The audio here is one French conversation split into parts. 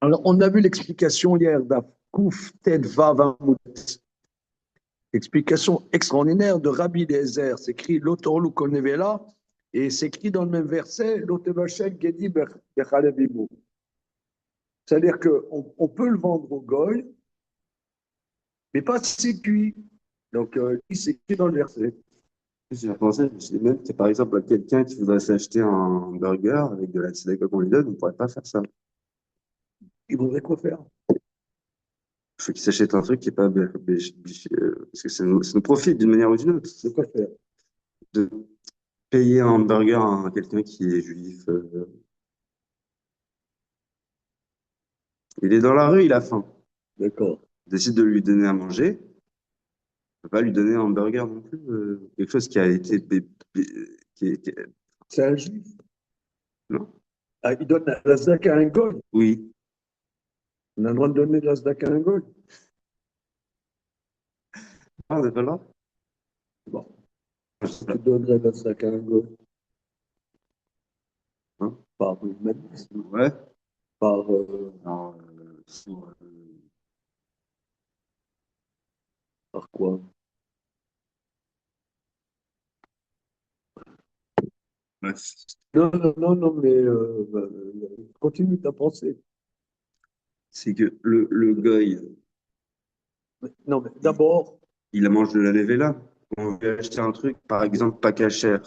Alors, on a vu l'explication hier d'Akouf Ted Vav Amoud. Explication extraordinaire de Rabbi Eliezer. C'est écrit L'Otorlu Konevela et c'est écrit dans le même verset L'Otevachel Gedi Bechalevimu. C'est-à-dire qu'on peut le vendre au goy, mais pas si c'est cuit. Donc, c'est écrit dans le verset. J'ai pensé, je me suis dit même que par exemple quelqu'un qui voudrait s'acheter un burger avec de la tzedaka qu'on lui donne, on ne pourrait pas faire ça. Il voudrait quoi faire? Il faut qu'il s'achète un truc qui est pas parce que ça nous profite d'une manière ou d'une autre De quoi faire? de payer un burger à quelqu'un qui est juif. Il est dans la rue, il a faim. D'accord. On décide de lui donner à manger. On peut pas lui donner un burger non plus. Quelque chose qui a été C'est un juif. non? Ah, il donne la zaka à un goy. Oui. On a le droit de donner de la zaka à un goy. Ah, on n'a pas le droit? Bon, Je sais pas. tu donnerais de la zaka à un goy Hein? par humanisme, Ouais. par. Alors, Par quoi? ouais. Non, non, non, non, mais continue ta pensée. C'est que le goy, Non, mais il, d'abord, il mange de la levée-là. On veut acheter un truc, par exemple, pas cachère.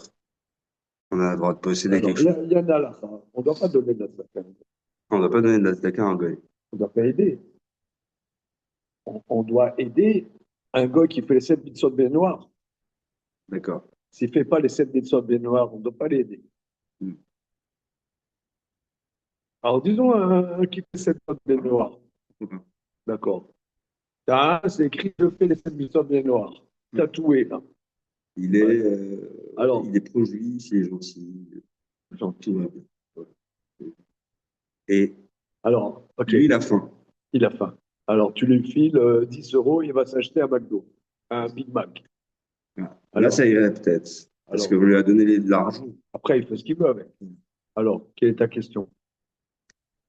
On a le droit de posséder quelque alors, chose. il y en a là. On ne doit pas donner de la zaka. On ne doit pas donner de la tzedaka à un goy. On ne doit pas aider. On doit aider un gars qui fait les 7 mitzvot bien noirs. D'accord. S'il ne fait pas les 7 mitzvot bien noirs, on ne doit pas l'aider. Hmm. Alors, disons un qui fait 7 mitzvot bien noirs. D'accord. C'est écrit je fais les 7 mitzvot bien noirs. Tatoué, là. Ouais. Il Alors, est pro-juif, il est gentil, tout gentil. va bien. Et Alors, OK, lui, il a faim. il a faim. Alors, tu lui files 10 euros, il va s'acheter un McDo, un Big Mac. Voilà. Là, ça Alors, irait peut-être. Parce que alors, vous lui avez donné de l'argent. après, il fait ce qu'il veut avec. Alors, quelle est ta question?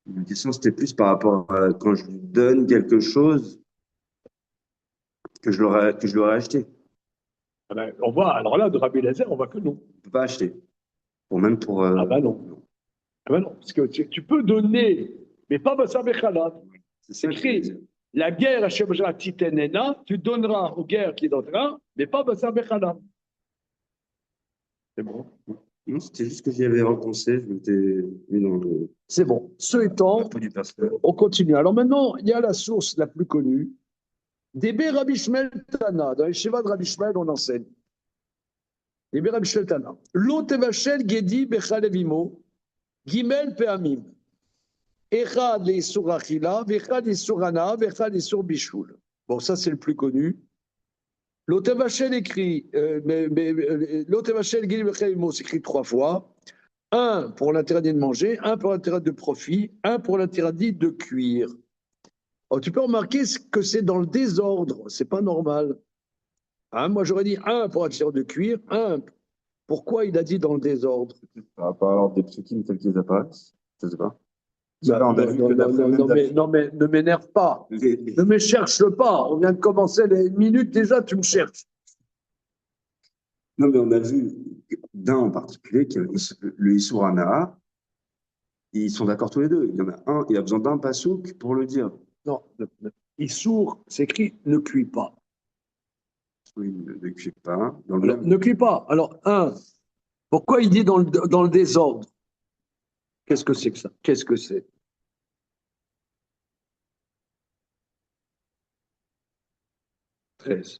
Ma question, c'était plus par rapport à quand je lui donne quelque chose que je l'aurais acheté. Ah ben, on voit, alors là, de Rabbi Laser, on voit que non. On peut pas acheter. Pour même pour. Ah ben non. Non. Ah ben non, parce que tu peux donner, mais pas Bassar Bechalad. C'est C'est ça que je voulais dire. écrit, la guerre à Shemja Titenena, tu donneras aux guerres qui donnera, mais pas Bassar Bechalad. C'est bon. Non, c'était juste que j'y avais repensé. Je m'étais mis dans C'est bon. Ce la étant, peau du personnage. on continue. Alors maintenant, il y a la source la plus connue. Débé Rabbi Shmuel Tana. Dans les Sheva de Rabbi Shmuel, on enseigne. Débé Rabbi Shmuel Tana. Lo tevachel gedi bechalevimo, gimel peamim. Echad leisur achila, vechad leisur ana, vechad leisur bishul. Bon, ça c'est le plus connu. L'Otevachel écrit, l'Otevachel gedi bechalevimo s'écrit 3 fois. Un pour l'interdit de manger, un pour l'interdit de profit, un pour l'interdit de cuire. Alors, tu peux remarquer que c'est dans le désordre, c'est pas normal. Hein, moi, j'aurais dit un pour l'interdit de cuire, un. Pourquoi il a dit dans le désordre? Par rapport à l'ordre des psukim tels qu'ils apparaissent. Je sais pas. Parce que Non, là, on a non, vu non, que non, d'après non, même non, mais, d'après non, mais ne m'énerve pas. Ne me cherche pas. On vient de commencer les minutes déjà, tu me cherches. non, mais on a vu d'un en particulier, qui est le Issour Hana'a, ils sont d'accord tous les deux. Il y en a un, il a besoin d'un pasouk pour le dire. Non, il sourd, c'est écrit ne cuis pas. Oui, ne cuit pas. Dans le Alors, même. ne cuis pas. Alors, un, pourquoi il dit dans le désordre? Qu'est-ce que c'est que ça? Qu'est-ce que c'est? 13.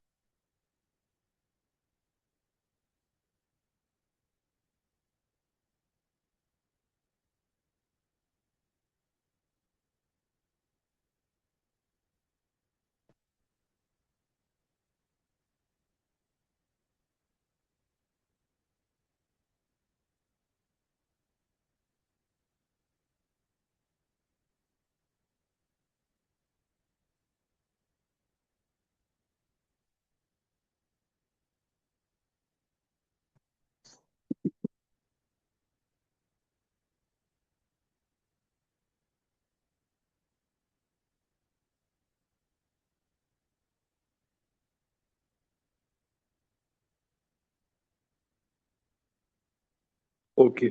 Ok.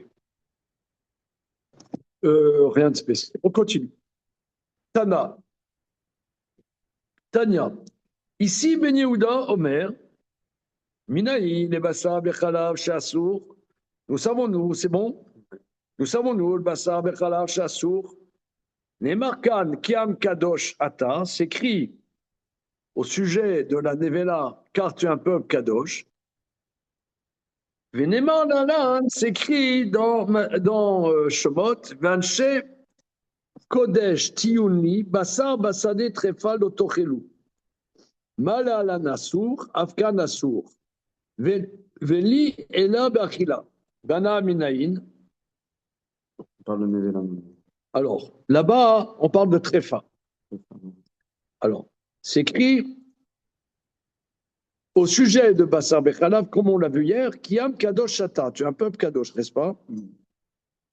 Rien de spécial. On continue. Tana. Tania. Ici, Ben Yehuda, Omer, Minaï, les Bassar, Bechalav, Chassour. Nous savons, nous, c'est bon? Nous savons, nous, le Bassar, Bechalav, Chassour. Nemarkan, Kiam, Kadosh, Ata, s'écrit au sujet de la Nevela, car tu es un peuple Kadosh. Venemar Nalan s'écrit dans Shemot, Vanche, Kodesh, Tiyuni, Bassar, Bassade, Trefal, Otochelu. Malala Nassour, Afghan Nassour. Veli Ela Bachila. Bana Minaïn. On parle de Nevela. Alors, là-bas, on parle de Trefa. Alors, c'est écrit au sujet de Bassar Bechalav, comme on l'a vu hier, Kiam Kadosh Shata. Tu es un peuple Kadosh, n'est-ce pas?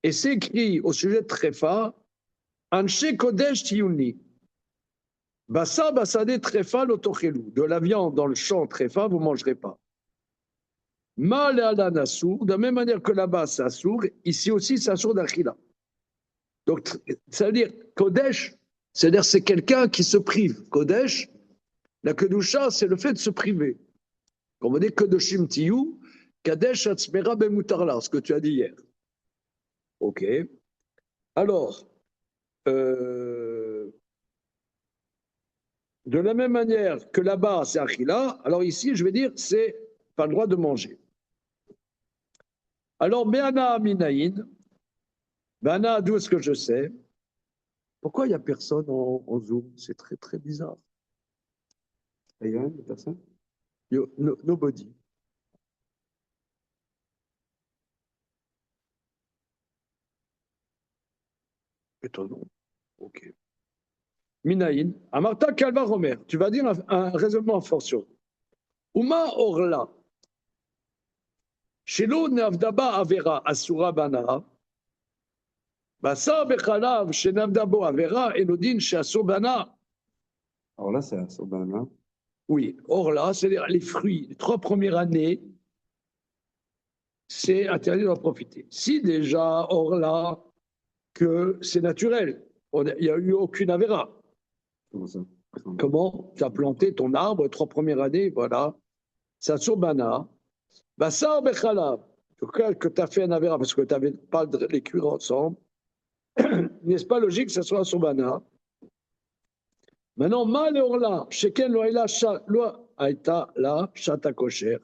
Et c'est écrit au sujet de Trefa, Anshe Kodesh Tiyuni. Bassar Bassade Trefa Lotochelu. De la viande dans le champ Trefa, vous ne mangerez pas. Mal ala Nassour, de la même manière que là-bas c'est Assour, ici aussi c'est Assour d'Achila. Donc, ça veut dire Kodesh, c'est-à-dire c'est quelqu'un qui se prive. Kodesh, la Kedusha, c'est le fait de se priver. Comme on dit Kedoshim Tiyu, Kadesh Atzmera Bemutarla, ce que tu as dit hier. Ok. Alors, de la même manière que là-bas c'est Achila, alors ici je vais dire c'est pas le droit de manger. Alors, Be'ana Minaïn, Be'ana, d'où est-ce que je sais? Pourquoi il n'y a personne en Zoom? C'est très très bizarre. Il y a une personne? Nobody. Étonnant. Ok. Minaïn, Amarta Kalva Romer, tu vas dire un raisonnement en force. Uma Orla, Shelo Navdaba Avera Asura Bana, Basa Bechalav, Shenavdabo Avera, Enodin Shasur Bana. Alors là, c'est à Sobana. Oui, Orla, c'est-à-dire les fruits, les 3 premières années, c'est interdit d'en profiter. Si déjà, Orla, que c'est naturel, il n'y a eu aucune Avera. Comment ça? Comment tu as planté ton arbre, 3 premières années, voilà. Ça Bana. Bassar Bechalav, que tu as fait un Avera parce que tu n'avais pas les cuire ensemble, n'est-ce pas logique que ça soit sur Bana? Maintenant, Mal et Orla, Sheken Loaïla Aïta la Chata Kocher.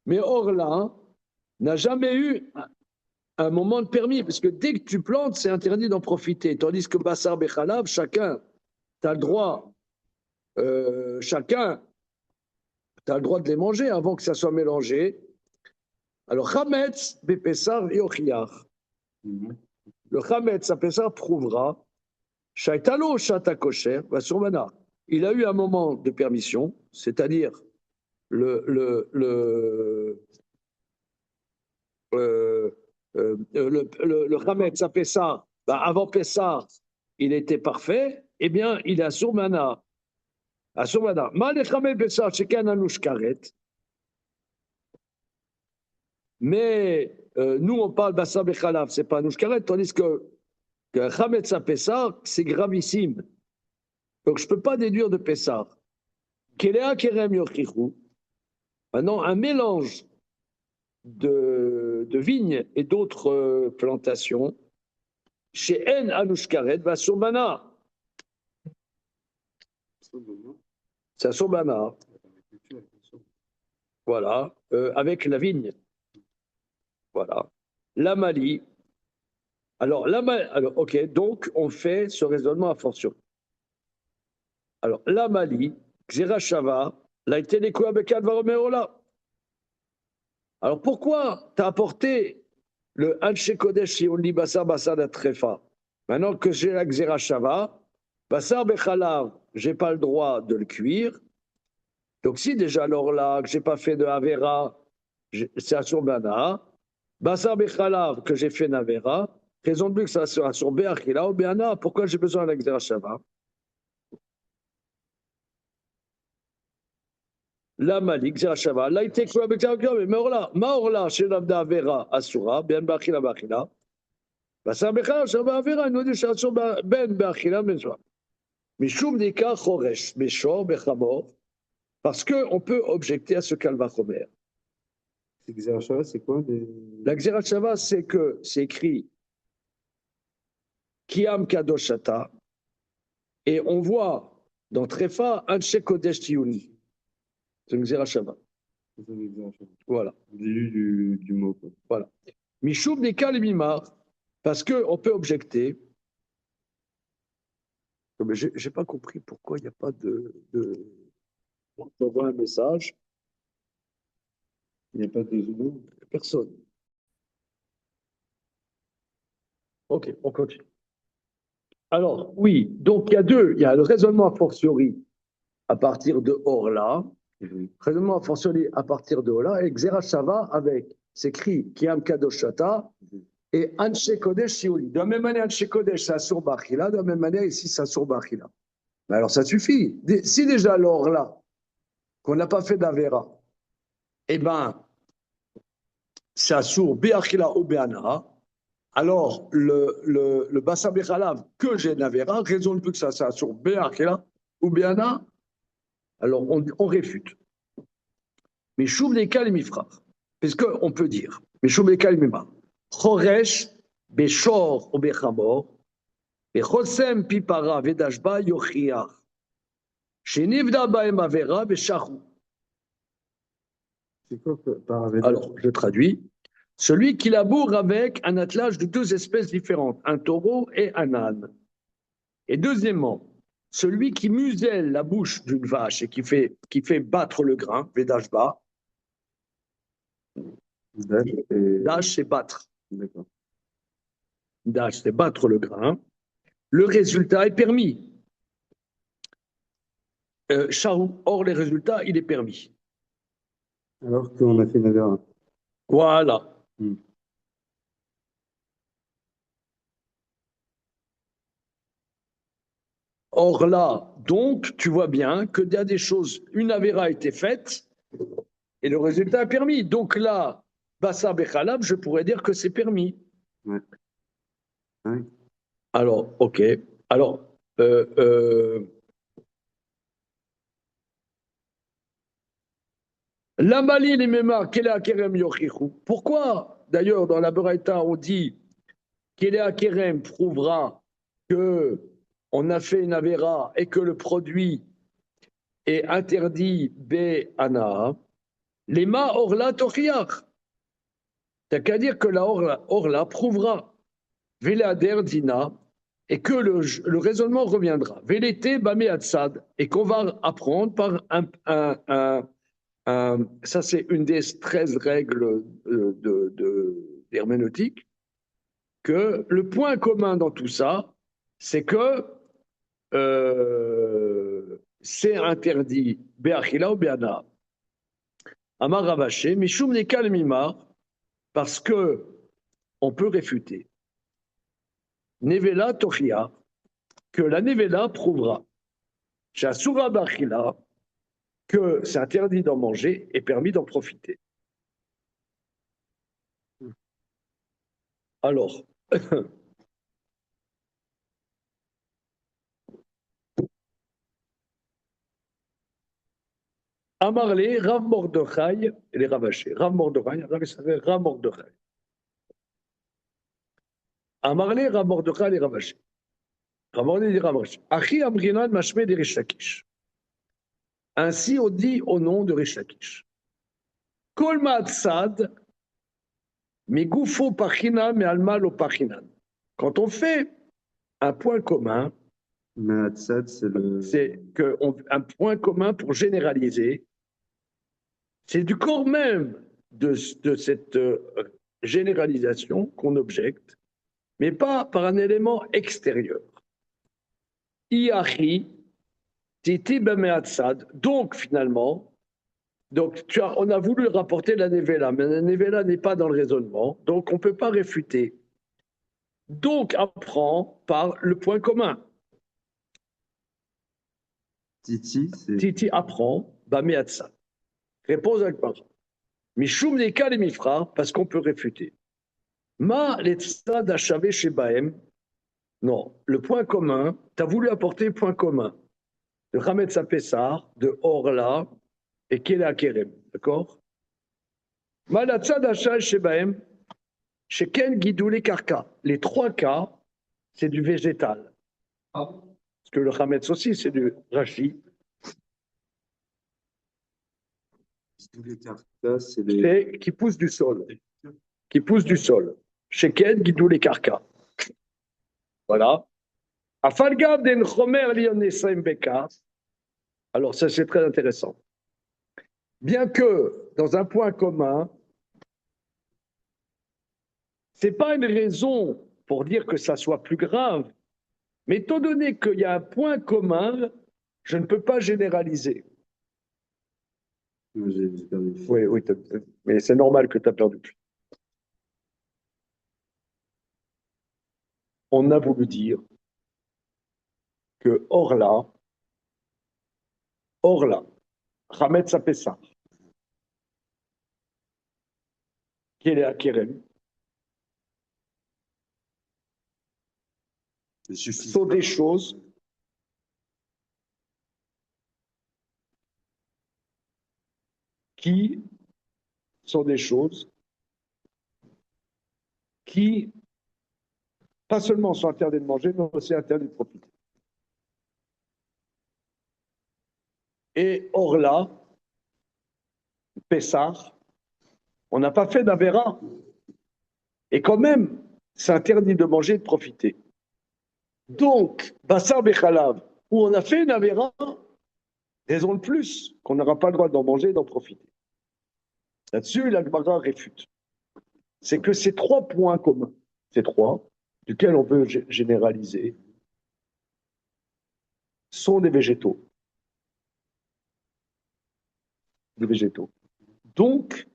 Mais Orla n'a jamais eu un moment de permis, parce que dès que tu plantes, c'est interdit d'en profiter. Tandis que Bassar Bechalav, chacun, tu as le droit, chacun, tu as le droit de les manger avant que ça soit mélangé. Alors, Chametz, Bepessar et Ochiach. Le Chametz, à Pessar, prouvera, Shaitalo, Shata Kocher, va sur Mana. Il a eu un moment de permission, c'est-à-dire le Chametz à Pessar, avant Pessar, il était parfait, eh bien, il est à Surmana. À Surmana. Mal Chametz Pessar, chacun Anouch Karet. Mais nous, on parle Bassar Bechalav, c'est pas Anouch Karet, tandis que Chametz à Pessar, c'est gravissime. Donc, je ne peux pas déduire de Pessar. Kelea Kerem Yochichu. Maintenant, un mélange de vignes et d'autres plantations, chez En Anushkaret, va sur Bana. C'est à Sorbana. Voilà, avec la vigne. Voilà. La Mali. Alors, ok, donc on fait ce raisonnement à fortiori. Alors, la Mali, Xerashava, l'a été découvert avec Advaromeola. Alors, pourquoi tu as apporté le Anshe Kodesh si on dit Bassar Bassar da Trefa? Maintenant que j'ai la Xerashava, Bassar Bechalav, je n'ai pas le droit de le cuire. Donc, si déjà, alors là, que je n'ai pas fait de Avera, c'est à Surbana. Bassar Bechalav, que j'ai fait Navera, raison de plus que ça sera sur Beachila ou Beana, pourquoi j'ai besoin de la Xerashava? La Malik, Zerachava, là, il était quoi avec mais Maorla, chez l'Abda Avera, Asura, Ben Bachila Bachila, Bassa Becha, Shaba Avera, nous dit Shatsur Ben Bachila, Ben Soa. Mishum Dika Choresh, Beshor, Bechamor, parce qu'on peut objecter à ce Kalvachomer. C'est Xerashava, c'est quoi La Xerachava, c'est que c'est écrit Kiam Kadoshata, et on voit dans Trefa, Anshe Kodesh Tiyuni. C'est une Xerachava. Voilà. Le début du mot. Quoi. Voilà. Mishum Dika Limimar, parce qu'on peut objecter. Je n'ai pas compris pourquoi il n'y a pas de... On t'envoie un message. Il n'y a pas de zoom. Personne. Ok, on continue. Alors, oui, donc il y a deux. Il y a le raisonnement a fortiori à partir de Orla, raisonnement a fortiori à partir de Orla, et Xerashava avec, s'écrit Kiam Kadoshata et Anshe Kodesh Shioli. De la même manière, Anshe Kodesh, c'est Asur Bachila, de la même manière, ici, c'est Asur Bachila. Mais alors, ça suffit. Si déjà l'Orla, qu'on n'a pas fait d'Avera, eh bien, c'est Asur Beachila ou Beana. Alors, le Bassa Bechalav que j'ai Navera, raison de plus que ça sur Beachila ou Beana, alors on réfute. Mais Choum les Kalimifra, parce qu'on peut dire, mais Choum les Kalimima, Choresh, Beshor ou Bechamor, Bechosem Pipara Vedashba Yochiach, Shenivda Baem Avera Beshachou. C'est quoi par Avera? Alors, je traduis. Celui qui laboure avec un attelage de deux espèces différentes, un taureau et un âne. Et deuxièmement, celui qui muselle la bouche d'une vache et qui fait battre le grain, Vedashba. Dash, c'est battre. D'accord. Dash, c'est battre le grain. Le résultat est permis. Charou, or, le résultat, il est permis. Alors qu'on a fait Navera. Voilà. Or là, donc, tu vois bien qu'il y a des choses, une avéra a été faite et le résultat est permis. Donc là, Bassa Bechalab, je pourrais dire que c'est permis. Ouais. Ouais. Alors, ok. Alors, Lamali les Mémar, Kela Kerem Yochichu. Pourquoi, d'ailleurs, dans la Beraïta, on dit Kela Kerem prouvera que on a fait une avéra et que le produit est interdit Be-Ana, les ma orla tochiach. T'as qu'à dire que la orla prouvera Velader dina et que le raisonnement reviendra. Velete bame atzad et qu'on va apprendre par ça c'est une des 13 règles d'herméneutique, que le point commun dans tout ça, c'est que c'est interdit Be'achila ou Be'ana. Amar Ravaché, Mishum Nekal Mimar, parce que on peut réfuter. Nevela Tochia, que la Nevela prouvera. Shasura Bachila, que c'est interdit d'en manger et permis d'en profiter. Alors, Amarle, Rav Mordechai, les Ravachés, Rav Mordechai, Rav Mordechai. Amarle, Rav Mordechai, les Ravachés. Rav Mordechai, les Ravachés. Achi Amrinan Mashme de Rish Lakish. Ainsi on dit au nom de Rish Lakish. Kol Ma'atzad, mi gufo pachinan, mi alma lo pachinan. Quand on fait un point commun, Ma'atzad, c'est un point commun pour généraliser. C'est du corps même de cette généralisation qu'on objecte, mais pas par un élément extérieur. Iachi, titi bemeatzad. Donc finalement, on a voulu rapporter la nevela, mais la nevela n'est pas dans le raisonnement, donc on ne peut pas réfuter. Donc apprend par le point commun. Titi, c'est. Titi apprend, bameatzad. Réponse Agmara. Mishum Neka les Mifra, parce qu'on peut réfuter. Ma l'Etzad Achavé chez Bahem. Non, le point commun, tu as voulu apporter le point commun de Hametz Pessar, de Orla et Kela Kerem. D'accord? Ma l'Etzad Achavé chez Bahem, chez Ken Gidoulé Karka. Les trois cas, c'est du végétal. Parce que le Hametz aussi, c'est du Rashi. Tous les carcas, c'est les... Qui pousse du sol. Qui pousse du sol. Sheken, Guidou les carcas. Voilà. Afalga den Chomer Lionesaim Beka. Alors, ça, c'est très intéressant. Bien que, dans un point commun, ce n'est pas une raison pour dire que ça soit plus grave, mais étant donné qu'il y a un point commun, je ne peux pas généraliser. J'ai perdu. Oui, oui, mais c'est normal que tu as perdu. On a voulu dire que Orla, Hametz Pessah, qui est à Kerem, sont des choses qui pas seulement sont interdites de manger, mais aussi interdites de profiter. Et Orla, Pessah, on n'a pas fait d'Avera. Et quand même, c'est interdit de manger et de profiter. Donc, Bassar Bechalav, où on a fait une Avera, raison de plus qu'on n'aura pas le droit d'en manger et d'en profiter. Là-dessus, la Gemara réfute. C'est que ces trois points communs, ces trois, duquel on peut généraliser, sont des végétaux. Des végétaux. Donc,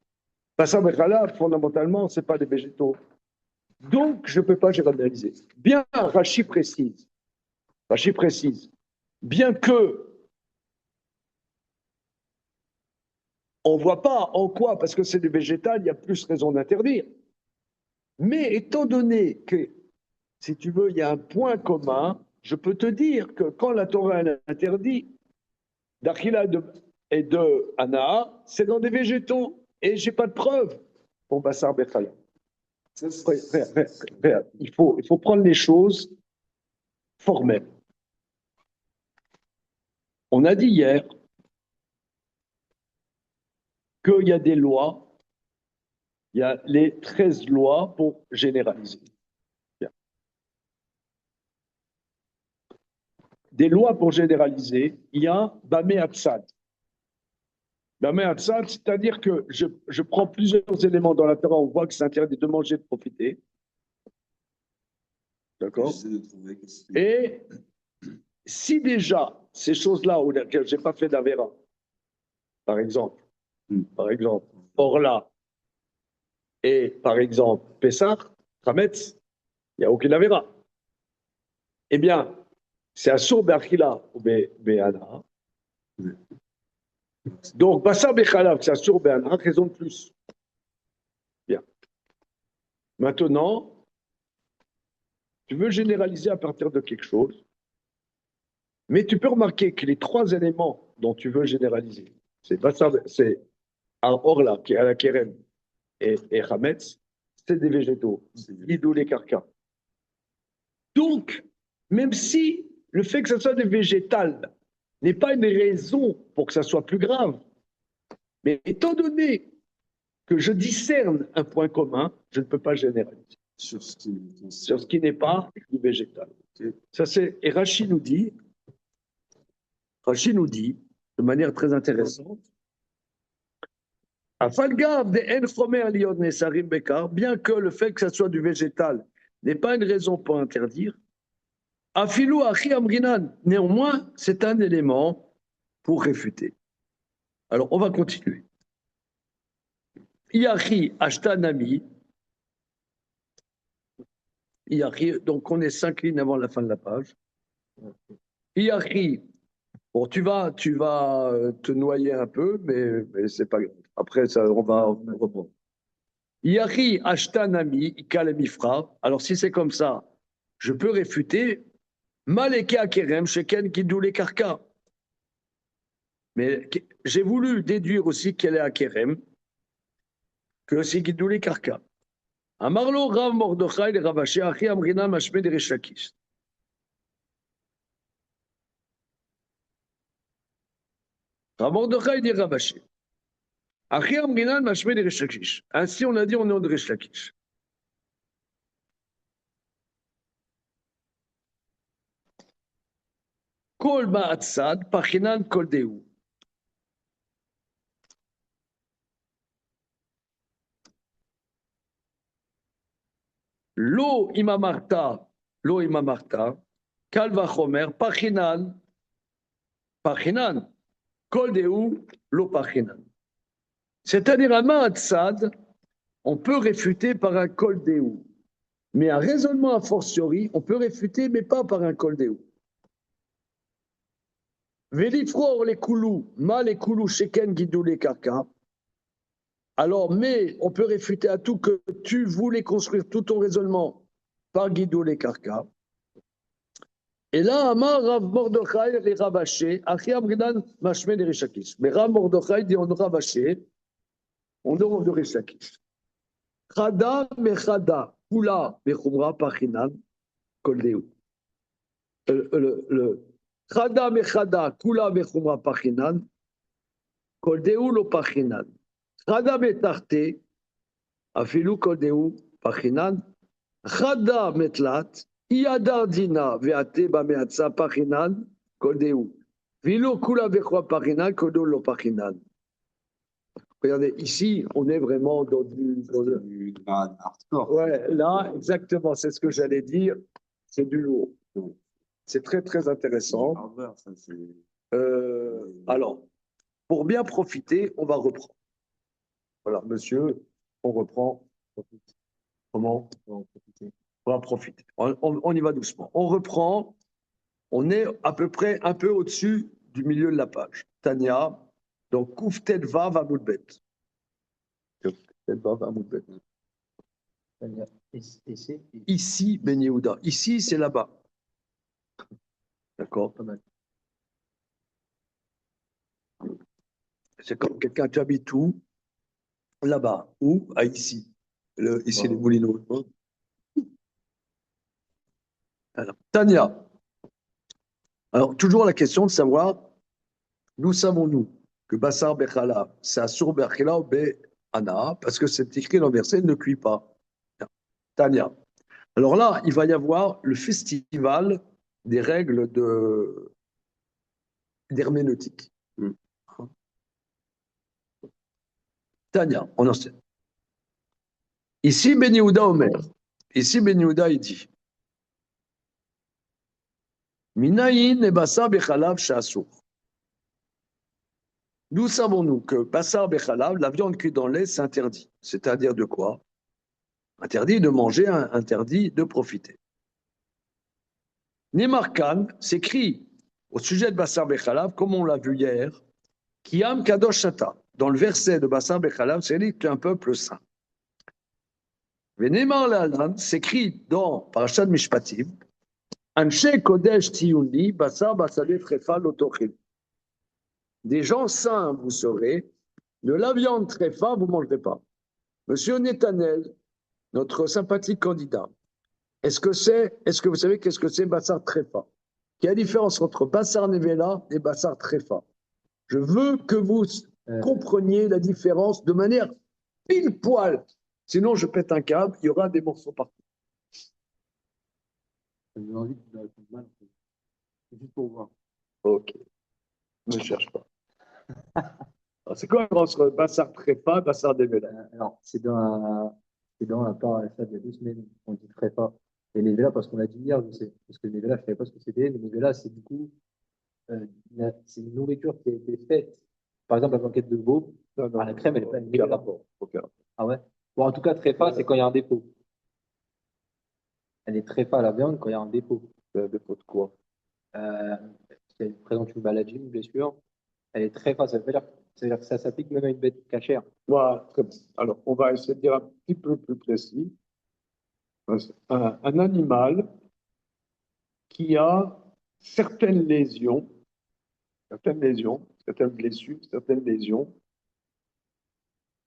Bassar Bechalav, fondamentalement, ce n'est pas des végétaux. Donc, je ne peux pas généraliser. Bien, Rashi précise, bien que on ne voit pas en quoi, parce que c'est des végétales, il y a plus raison d'interdire. Mais étant donné que, si tu veux, il y a un point commun, je peux te dire que quand la Torah interdit d'Achila et de Hana, c'est dans des végétaux. Et je n'ai pas de preuve pour Bassar Bechalav. Il faut prendre les choses formelles. On a dit hier qu'il y a des lois, il y a les 13 lois pour généraliser. Bien. Des lois pour généraliser, il y a Bamé Hatzad. Bamé Hatzad, c'est-à-dire que je prends plusieurs éléments dans la Torah, on voit que c'est interdit de manger, de profiter. D'accord? Et si déjà, ces choses-là, auxquelles je n'ai pas fait d'Avera, par exemple, Orla, et par exemple, Pessah, Hametz, il n'y a aucune Avera. Eh bien, c'est Assour Be'achila ou Be'ana. Donc, Bassar Bechalav, c'est Assour Be'ana, raison de plus. Bien. Maintenant, tu veux généraliser à partir de quelque chose, mais tu peux remarquer que les trois éléments dont tu veux généraliser, c'est Orla, qui est à la Kerem, et Hametz, c'est des végétaux, Idou les carcas. Donc, même si le fait que ce soit des végétales n'est pas une raison pour que ça soit plus grave, mais étant donné que je discerne un point commun, je ne peux pas généraliser sur ce qui n'est pas du végétal. Ça, et Rashi nous dit de manière très intéressante, bien que le fait que ça soit du végétal n'est pas une raison pour interdire, néanmoins, c'est un élément pour réfuter. Alors, on va continuer. Iachi Ashtanami. Donc, on est 5 lignes avant la fin de la page. Iachi Bon, tu vas te noyer un peu, mais c'est pas grave. Après, ça, on va reprendre. Yari ashtanami kalemifra. Alors, si c'est comme ça, je peux réfuter Maleke akerem sheken kidou karka. Mais j'ai voulu déduire aussi qu'elle est akerem, que c'est kidou karka. Amarlo Rav Mordechai le Ravashi Achi Amrina Mashme de Resh Rav Mordechai dit Ravashi. Achi Amrina Mashme de Resh. Ainsi on a dit au nom de Resh Lakish. Kol Ma'atzad Pachinan Kol Deu. Lo imamarta, kalva chomer, pachinan, kol deu, lo pachinan. C'est-à-dire, un ma'atzad, on peut réfuter par un kol deu. Mais un raisonnement a fortiori, on peut réfuter, mais pas par un kol deu. Velifror les koulou, ma les koulou, sheken guidou les kaka. Alors, mais on peut réfuter à tout que tu voulais construire tout ton raisonnement par guidou les karka. Et là, Amar Rav Mordechai les Ravaché, Achi Amrinan Mashme les Rishakish. Mais Rav Mordechai dit on Ravaché, on demande de Rishakish. Chada mechada, kula mechumra pachinan, koldeu. Chada mechada, kula mechumra pachinan, koldeu lo pachinan. Chada metarte, afilu koldeu pachinan. Chada metlat, Iyadar dina veate bameatsa pachinan koldeu. Vilo kula vechwa pachinan kodo lo pachinan. Regardez, ici, on est vraiment dans du hardcore. Ouais, là, exactement, c'est ce que j'allais dire. C'est du lourd. C'est très, très intéressant. Alors, pour bien profiter, on va reprendre. Voilà, monsieur, on reprend. Comment on va profiter. On y va doucement. On reprend. On est à peu près un peu au-dessus du milieu de la page. Tania, donc Kouftet Vav Amoudbet. Kouftet Vav Amoudbet. Ici, Ben Yehuda. Ici, c'est là-bas. D'accord? C'est comme quelqu'un, tu habites où? Là-bas. Où? À ici. Ici, les Moulineaux. Alors, Tania. Alors, toujours la question de savoir, d'où savons-nous que Bassar Bechala, c'est Assur Bechala ou Be'ana, parce que c'est écrit dans le verset, ne cuit pas. Tania. Alors là, il va y avoir le festival des règles d'herméneutique. Tania, on enseigne. Ici, Ben Yehuda Omer. Ici, Ben Yehuda, il dit Minayin et Bassar Bechalav Shasur. D'où savons-nous que Bassar Bechalav, la viande cuite dans le lait, c'est interdit. C'est-à-dire de quoi? Interdit de manger, interdit de profiter. Nemarkan s'écrit au sujet de Bassar Bechalav, comme on l'a vu hier, Kiam Kadosh Shata. Dans le verset de Bassar Bechalav, c'est dit que tu es un peuple saint. Venemar Le'alan s'écrit dans Parashat Mishpatim, Anshe Kodesh Tiyuni, Bassar Basale Trefa Lotochil. Des gens saints, vous serez, de la viande tréfa, vous ne mangerez pas. Monsieur Netanel, notre sympathique candidat, est-ce que vous savez qu'est-ce que c'est Bassar Tréfa? Quelle est la différence entre Bassar Nevela et Bassar Tréfa? Je veux que vous compreniez la différence de manière pile poil. Sinon, je pète un câble, il y aura des morceaux partout. J'ai envie de répondre mal. Juste pour voir. Ok. Ne cherche pas. C'est quoi entre Bassar Tréfa et Bassar Nevela? Alors, c'est dans la part, ça, il y a 2 semaines, on dit tréfa. Et les Nevela, parce qu'on l'a dit hier, je sais. Parce que les Nevela, je ne savais pas ce que c'était. Les Nevela, c'est du coup, c'est une nourriture qui a été faite. Par exemple, la blanquette de veau, la crème, elle n'est pas une Aucun rapport. Ah ouais? Bon, en tout cas, tréfa, c'est quand il y a un dépôt. Elle est tréfa, la viande, quand il y a un dépôt. Un dépôt de quoi? qu'elle présente une maladie, une blessure, elle est très facile. Ça veut dire que ça s'applique même à une bête cachère. Voilà, très bien. Alors, on va essayer de dire un petit peu plus précis. Un animal qui a certaines lésions, certaines blessures, certaines lésions,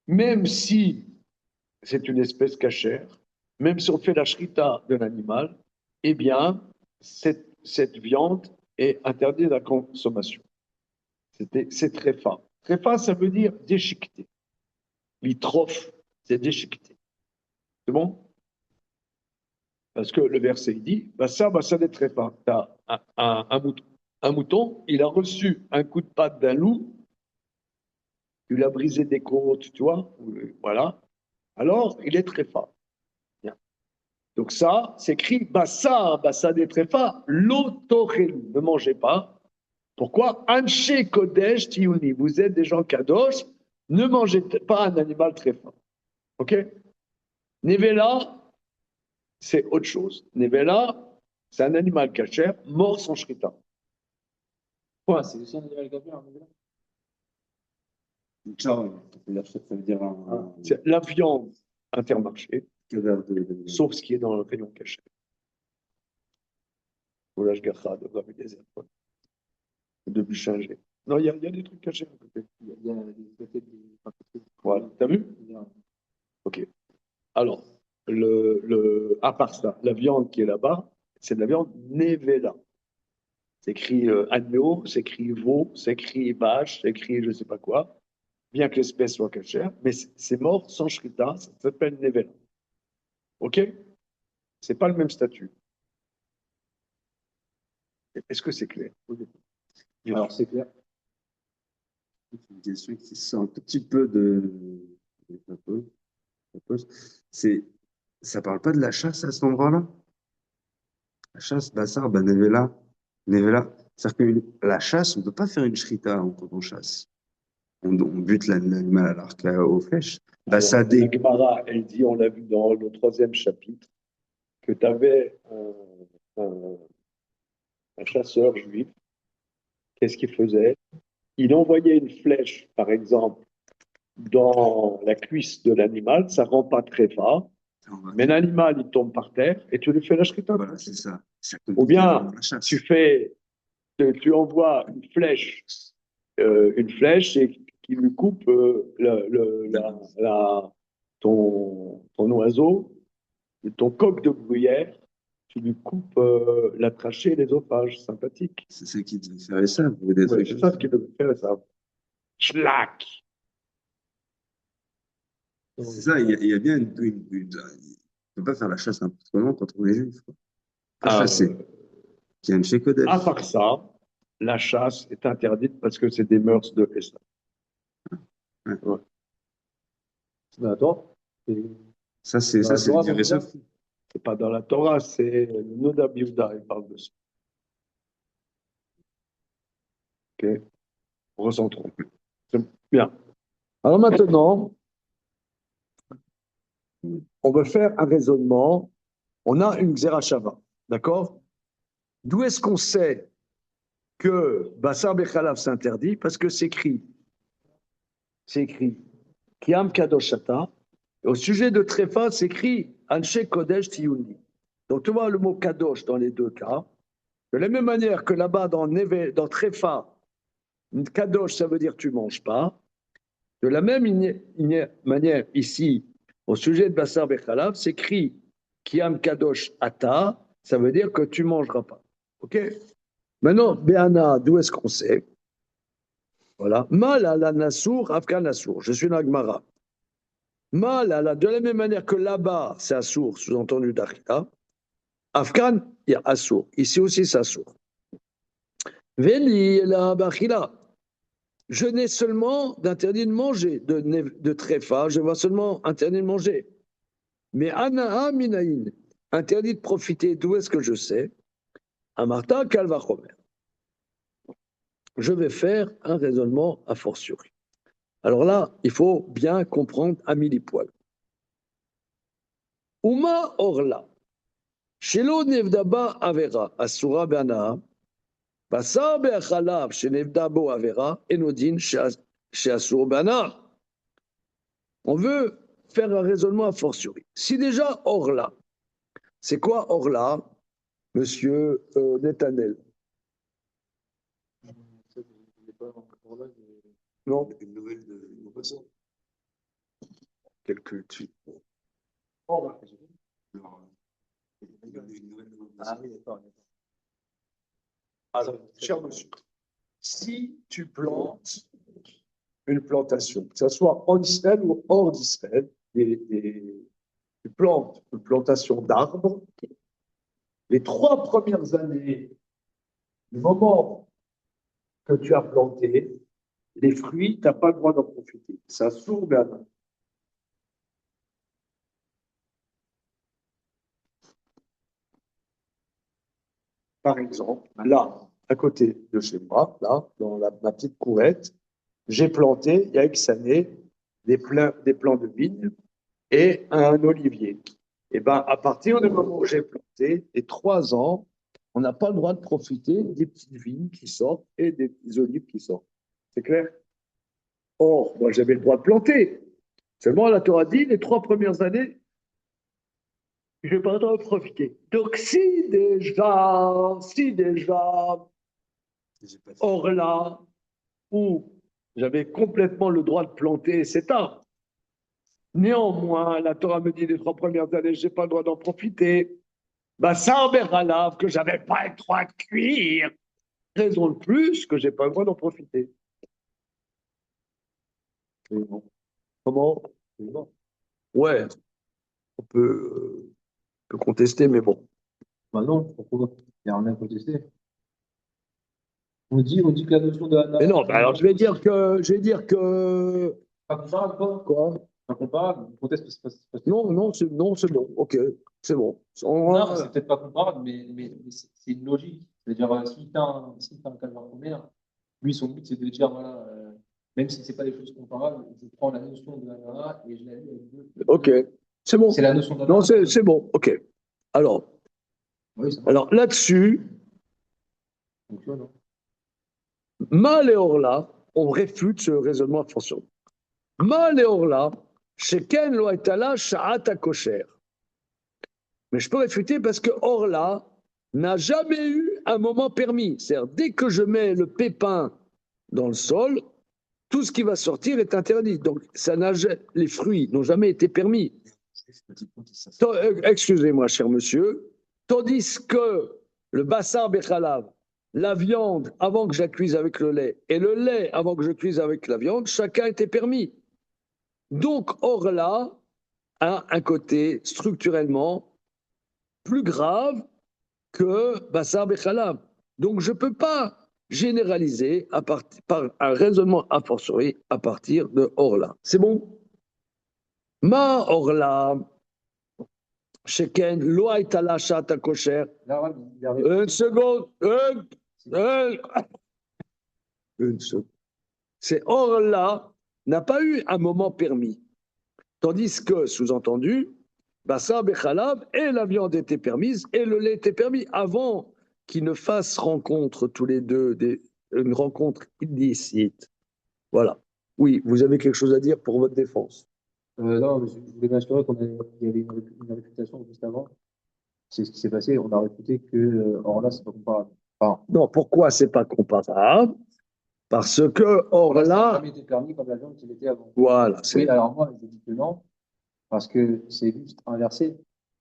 même si c'est une espèce cachère, même si on fait la shrita de l'animal, eh bien, cette viande est interdite à la consommation. C'est tréfa. Tréfa, ça veut dire déchiqueté. Litrophe, c'est déchiqueté. C'est bon? Parce que le verset il dit, ça des tréfa. Tu as un mouton, il a reçu un coup de patte d'un loup, tu l'as brisé des côtes, tu vois, voilà. Alors, il est tréfa. Bien. Donc ça, c'est écrit bassa des tréfa, l'autorelu. Ne mangez pas. Pourquoi? Anche kodesh tiyuni. Vous êtes des gens kadosh, ne mangez pas un animal tréfa. Ok? Nevela, c'est autre chose. Nevela, c'est un animal cachère, mort sans shrita. Ouais, c'est aussi un animal cachère. Ciao, ça veut dire un C'est la viande intermarché, cadavre sauf ce qui est dans le rayon caché. Ou l'ashgacha de Rabbi Eliezer, de Buchinger. Non, il y a des trucs cachés à côté. Il y a des côtés de. Voilà, t'as vu? Ok. Alors, à part ça, la viande qui est là-bas, c'est de la viande nevela. C'est écrit agneau, c'est écrit veau, c'est écrit vache, c'est écrit je ne sais pas quoi, bien que l'espèce soit cachère, mais c'est mort sans shrita, ça s'appelle nevela. Ok? C'est pas le même statut. Est-ce que c'est clair? Alors, c'est clair. une question qui sort un tout petit peu de la pause. Ça parle pas de la chasse à cet endroit-là? La chasse, Bassar, ben Nevela. Nevela. C'est-à-dire que la chasse, on ne peut pas faire une shrita quand on chasse. On bute l'animal à l'arc aux flèches. La Bassadé. Gemara, elle dit, on l'a vu dans le 3e chapitre, que tu avais un chasseur juif. Qu'est-ce qu'il faisait? Il envoyait une flèche, par exemple, dans la cuisse de l'animal, ça rend pas très fort, mais l'animal, il tombe par terre et tu lui fais la shrita. Voilà, c'est ça. Ou bien, tu envoies une flèche et qui lui coupe ton oiseau, ton coq de bruyère, tu lui coupes la trachée et l'ésophage. Sympathique. C'est ça qui devait faire ça. Vous devez Ouais, c'est ça ce qu'il devait faire, ça. Schlack. C'est ça, il y a bien on ne peut pas faire la chasse n'importe comment quand on est juif. Pas chasser. Qui a une chez Kodesh. À part ça, la chasse est interdite parce que c'est des mœurs de l'Islam. Ouais. Mais attends. Ça, c'est du réseau. C'est pas dans la Torah, c'est le Noda Biuda, il parle de ça. Ok, recentrons. C'est bien. Alors maintenant, on veut faire un raisonnement. On a une Xerashava, d'accord? D'où est-ce qu'on sait que Bassar Bechalav s'interdit? Parce que c'est écrit. Kiam Kadoshata. Au sujet de Tréfa, c'est écrit Anshe Kodesh Tiyuni. Donc tu vois le mot Kadosh dans les deux cas. De la même manière que là-bas dans Tréfa, Kadosh, ça veut dire tu ne manges pas. De la même manière, ici, au sujet de Bassar Bechalav, c'est écrit Kiam Kadosh Ata, ça veut dire que tu ne mangeras pas. Ok? Maintenant, Béana, d'où est-ce qu'on sait? Voilà. Mal à la Nassour, Afghan Nassour. Je suis Nagmara. Mal à la, de la même manière que là-bas, c'est Assour, sous-entendu d'Achita. Afghan, il y a Assour. Ici aussi, c'est Assour. Veli, la Bachila. Je n'ai seulement d'interdit de manger, de tréfa, je vois seulement interdit de manger. Mais Ana'a Minaïn, interdit de profiter, d'où est-ce que je sais? Amarta Kalvachomer. Je vais faire un raisonnement a fortiori. Alors là, il faut bien comprendre à mille-poil. Uma Orla, Shelo Nevdaba Avera, Asura Bana, Basar be'achalav shenevda bo avera enodin she'asur bana. On veut faire un raisonnement a fortiori. Si déjà Orla, c'est quoi Orla, monsieur Netanel? Non, Une nouvelle de Maupassant. quelle culture. Alors, une nouvelle de Maupassant. Ah oui, d'accord. Alors, cher monsieur, si tu plantes une plantation, que ce soit en Israël ou hors d'Israël, tu plantes une plantation d'arbres, les 3 premières années, du moment que tu as planté, les fruits, tu n'as pas le droit d'en profiter. Ça s'ouvre à main. Par exemple, là, à côté de chez moi, là, dans ma petite courette, j'ai planté, il y a X années, des plants de vignes et un olivier. Et ben, à partir du moment où j'ai planté, les 3 ans, on n'a pas le droit de profiter des petites vignes qui sortent et des petits olives qui sortent. C'est clair? Or, moi, j'avais le droit de planter. Seulement, la Torah dit, les 3 premières années, je n'ai pas le droit de profiter. Donc, si déjà, J'ai pas fait. or là, où j'avais complètement le droit de planter cet arbre, néanmoins, la Torah me dit, les 3 premières années, je n'ai pas le droit d'en profiter. Bah, ça en verra que j'avais pas le droit de cuire. Raison de plus que j'ai pas le droit d'en profiter. Comment? Ouais, on peut contester, mais bon. Bah non, pourquoi? Il n'y a rien à contester. On dit que la notion de Hana. Mais non, bah alors je vais dire que. Pas comparable, quoi. Quoi? Pas comparable. On conteste parce que c'est pas. Non, c'est bon. Ok, c'est bon. Non, c'est peut-être pas comparable, mais c'est une logique. C'est-à-dire, si tu as un calvaire primaire, lui, son but, c'est de dire, voilà, même si ce n'est pas des choses comparables, je prends la notion de Hana et je la lis avec deux. Ok, c'est bon. C'est la notion de Hana. Non, c'est bon. Ok. Alors, Oui, ça marche. alors là-dessus, Donc, tu vois, non. Mal et Orla, on réfute ce raisonnement a fortiori. Mal et Orla, sheken lo etala sha'at kosher. Mais je peux réfuter parce que Orla n'a jamais eu un moment permis. C'est-à-dire, dès que je mets le pépin dans le sol, tout ce qui va sortir est interdit. Donc, les fruits n'ont jamais été permis. Excusez-moi, cher monsieur. Tandis que le bassar bechalav, la viande avant que je la cuise avec le lait, et le lait avant que je cuise avec la viande, chacun était permis. Donc, Orla a un côté structurellement plus grave que bassar bechalav. Donc, je ne peux pas généraliser par un raisonnement a fortiori à partir de Orla. C'est bon? Ma Orla, sheken lo aita la shata kosher. Là, ouais, Une seconde. Une seconde. C'est Orla n'a pas eu un moment permis. Tandis que, sous-entendu, Bassar Bechalav et la viande était permise et le lait était permis avant qu'ils ne fassent rencontre tous les deux, une rencontre illicite. Voilà. Oui, vous avez quelque chose à dire pour votre défense? non, mais je voulais m'assurer qu'il y avait une réputation juste avant. C'est ce qui s'est passé. On a réputé que, or là, c'est pas comparable. Enfin, Non, pourquoi c'est pas comparable? Parce que or là, ça n'a Orla, jamais été permis comme la viande qu'il était avant. voilà, c'est Oui, alors moi, je dis que non, parce que c'est juste inversé.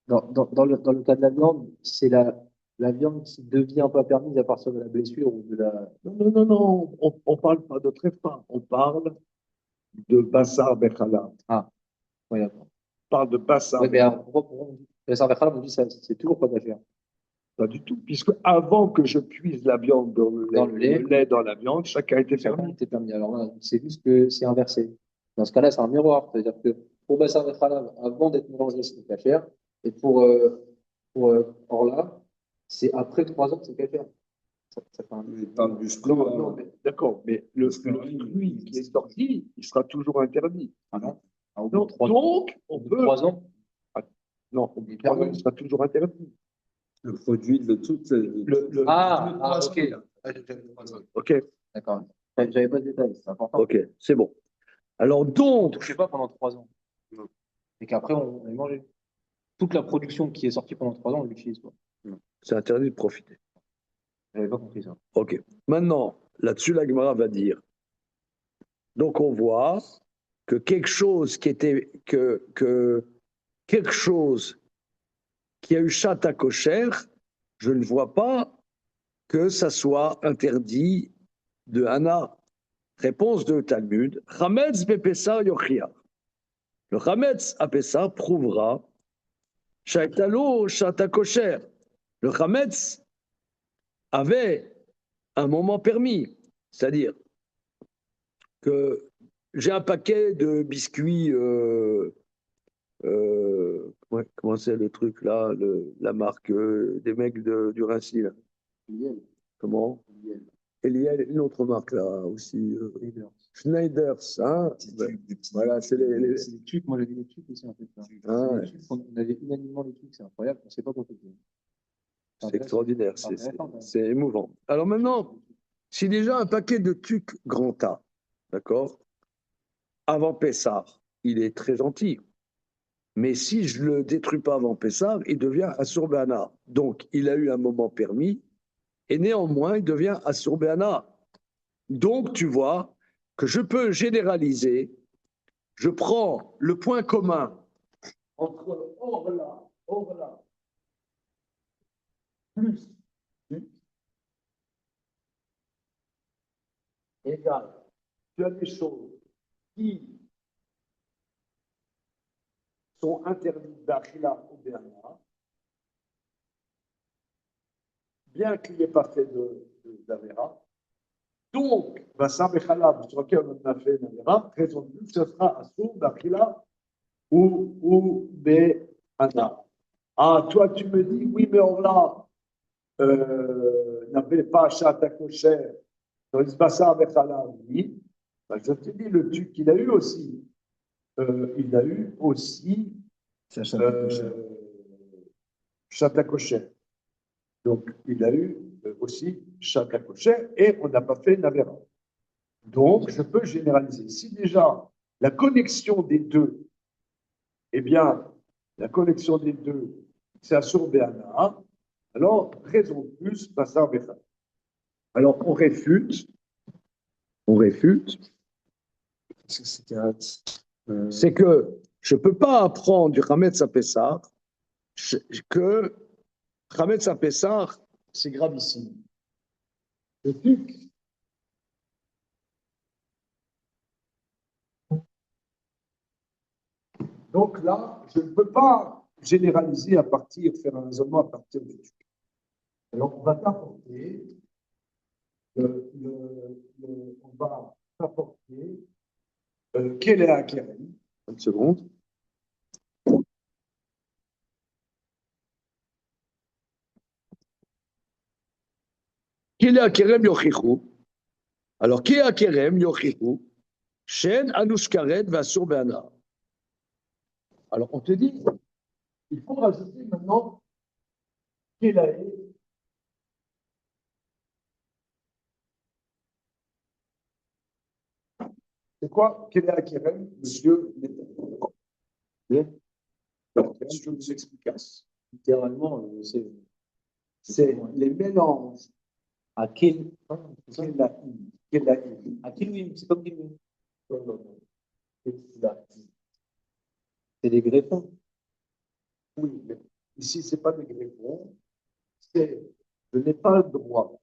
Dans le cas de la viande, c'est la viande qui devient pas permise à partir de la blessure ou de la. Non, on parle pas de trépas, on parle de Bassar Bechalav. Ah, oui, d'accord. On parle de Bassar Oui, mais Bechalav. alors, pourquoi on dit. La sarvachal, on dit ça, c'est toujours pas d'affaire. Pas du tout, puisque avant que je cuise la viande dans le lait dans la viande, chacun était Chacun permis. était permis. Alors là, c'est juste que c'est inversé. Dans ce cas-là, c'est un miroir. C'est-à-dire que pour Bassar Bechalav, avant d'être mélangé, c'est cachère. Et pour Orla, c'est après 3 ans que c'est cachère. Ça fait un. Il parle du Non, score. non, mais d'accord, mais le fruit qui est sorti, il sera toujours interdit. Ah non. Ah, au bout Non, de 3 ans. donc, on Au bout de peut. 3 ans. Non, au bout de 3 ans, il sera toujours interdit. Le produit de toute. Ah, ok. Ok, D'accord. J'avais pas de détails, c'est important. ok, c'est bon. Alors On ne donc, touchait pas pendant 3 ans. Non. Et qu'après, on est mangé. Toute la production qui est sortie pendant 3 ans, on l'utilise pas. c'est interdit de profiter. J'avais pas compris ça. Ok. Maintenant, là-dessus, la Gemara va dire. Donc on voit que quelque chose qui était que quelque chose qui a eu chata kosher, je ne vois pas que ça soit interdit de Hana. Réponse de Talmud. Chametz bepessar yochia. Le chametz à Pessah prouvera shaitalo chata kosher. Le chametz avait un moment permis, c'est-à-dire que j'ai un paquet de biscuits. Comment c'est le truc là, la marque des mecs du Rincy là. Comment? Et il y a une autre marque là aussi. Schneiders, hein? Voilà, c'est C'est des trucs, moi j'avais des trucs aussi en fait. Là. Ah, ouais. Des trucs, on avait unanimement les trucs, c'est incroyable, on ne sait pas pourquoi. C'est extraordinaire, C'est intéressant, quand c'est émouvant. Alors maintenant, si déjà un paquet de tucs grand A, d'accord, avant Pessah, il est très gentil. Mais si je ne le détruis pas avant Pessah, il devient Assurbana. Donc, il a eu un moment permis, et néanmoins, il devient Assurbana. Donc, tu vois que je peux généraliser. Je prends le point commun entre Orla, plus égale. Tu as des choses qui sont interdites d'Achila ou d'Ana, bien qu'il n'ait pas fait d'Avera. Donc, Bassam et Khalab, sur lequel on a fait d'Avera, raison de plus, ce sera Assour d'Achila ou d'Ana. Ah, toi, tu me dis, oui, mais Orla n'avait pas Chata Kosher, donc Bassam et Khalab, oui. Ben, je te dis, le truc qu'il a eu aussi, il a eu aussi Chata Kosher. Donc, il a eu aussi Chata Kosher et on n'a pas fait Navera. Donc, je peux généraliser. Si déjà la connexion des deux, eh bien, la connexion des deux, c'est Assur Béana, alors, raison de plus, Bassar Bécha. Alors, on réfute, c'est que je ne peux pas apprendre du Hametz à Pessah que Hametz à Pessah, c'est gravissime. Le truc. Donc là, je ne peux pas généraliser à partir, faire un raisonnement à partir du truc. Alors, on va t'apporter, on va t'apporter quel est Akerem. Une seconde. Quel est Akerem Yochichu? Alors, qui est Akerem Yochichu? Shen Anushkaret Vasur Beana. Alors, on te dit, il faut rajouter maintenant quel est. C'est quoi quel est Akerem, monsieur? Bien. Je vous explique. Littéralement, C'est les mélanges. à quel. À À quel c'est comme quel. C'est des greffons. Oui, mais ici, ce n'est pas des greffons. C'est, je n'ai pas le droit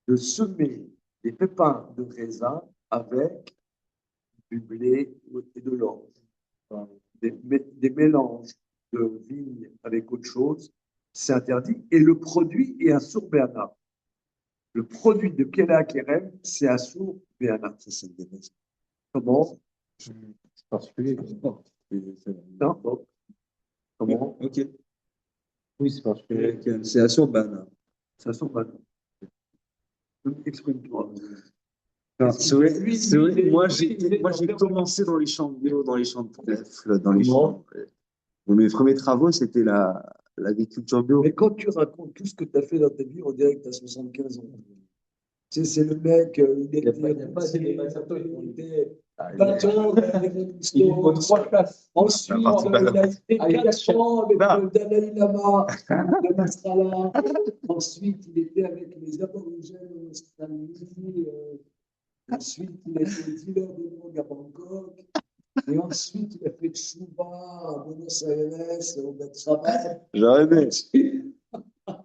de semer des pépins de raisin avec du blé et de l'orge. Des mélanges de vigne avec autre chose, c'est interdit. Et le produit est un sour-béana. Le produit de Kela Kerem, c'est un sour-béana. Ça, c'est intéressant. Comment? C'est particulier. Non, bon. Comment? Ok. Oui, c'est particulier. C'est à Sorbana. C'est un sour-béana. Exprime-toi. C'est vrai, moi j'ai commencé dans les champs de bio, dans les champs de trèfle, dans les champs. Mes premiers travaux, c'était l'agriculture bio. Mais quand tu racontes tout ce que tu as fait dans ta vie, on dirait que tu as 75 ans. Tu sais, c'est le mec, il Il a pas assez de était Monsanto, il était Ah, batteur avec Il lui faut 3 classes. Ensuite, La partie il a été Avec 4 ans avec Non. le Dalai Lama de Nasrallah. Ensuite, il était avec les aborigènes en Australie. Ensuite, il a été dealer de drogue à Bangkok. Et ensuite, il a fait Tchouba à Buenos Aires, au Betrabel. J'aurais aimé.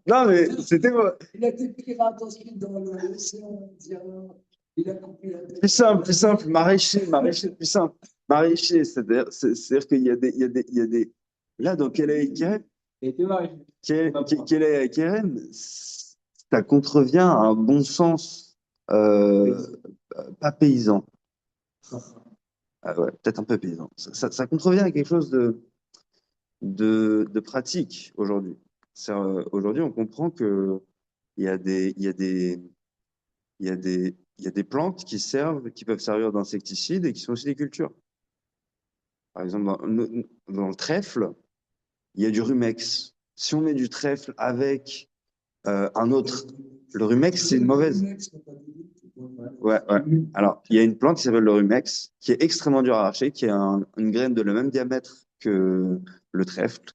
Non, mais c'était Il a été pirate ensuite dans l'océan Indien. Il a coupé la tête. plus simple, maraîcher, plus simple. Maraîcher, c'est-à-dire qu'il y a des. Là, dans Kelly Keren, Il était marié. Kelly Keren, ça contrevient à un bon sens pas paysan. Ah ouais, peut-être un peu paysan. Ça contrevient à quelque chose de pratique aujourd'hui. Aujourd'hui, on comprend que il y a des, il y a des, il y a des, il y a des plantes qui peuvent servir d'insecticides et qui sont aussi des cultures. Par exemple, dans le trèfle, il y a du rumex. Si on met du trèfle avec un autre, le rumex, c'est une mauvaise. Ouais, ouais. Alors, il y a une plante qui s'appelle le rumex, qui est extrêmement dure à arracher, qui a une graine de le même diamètre que le trèfle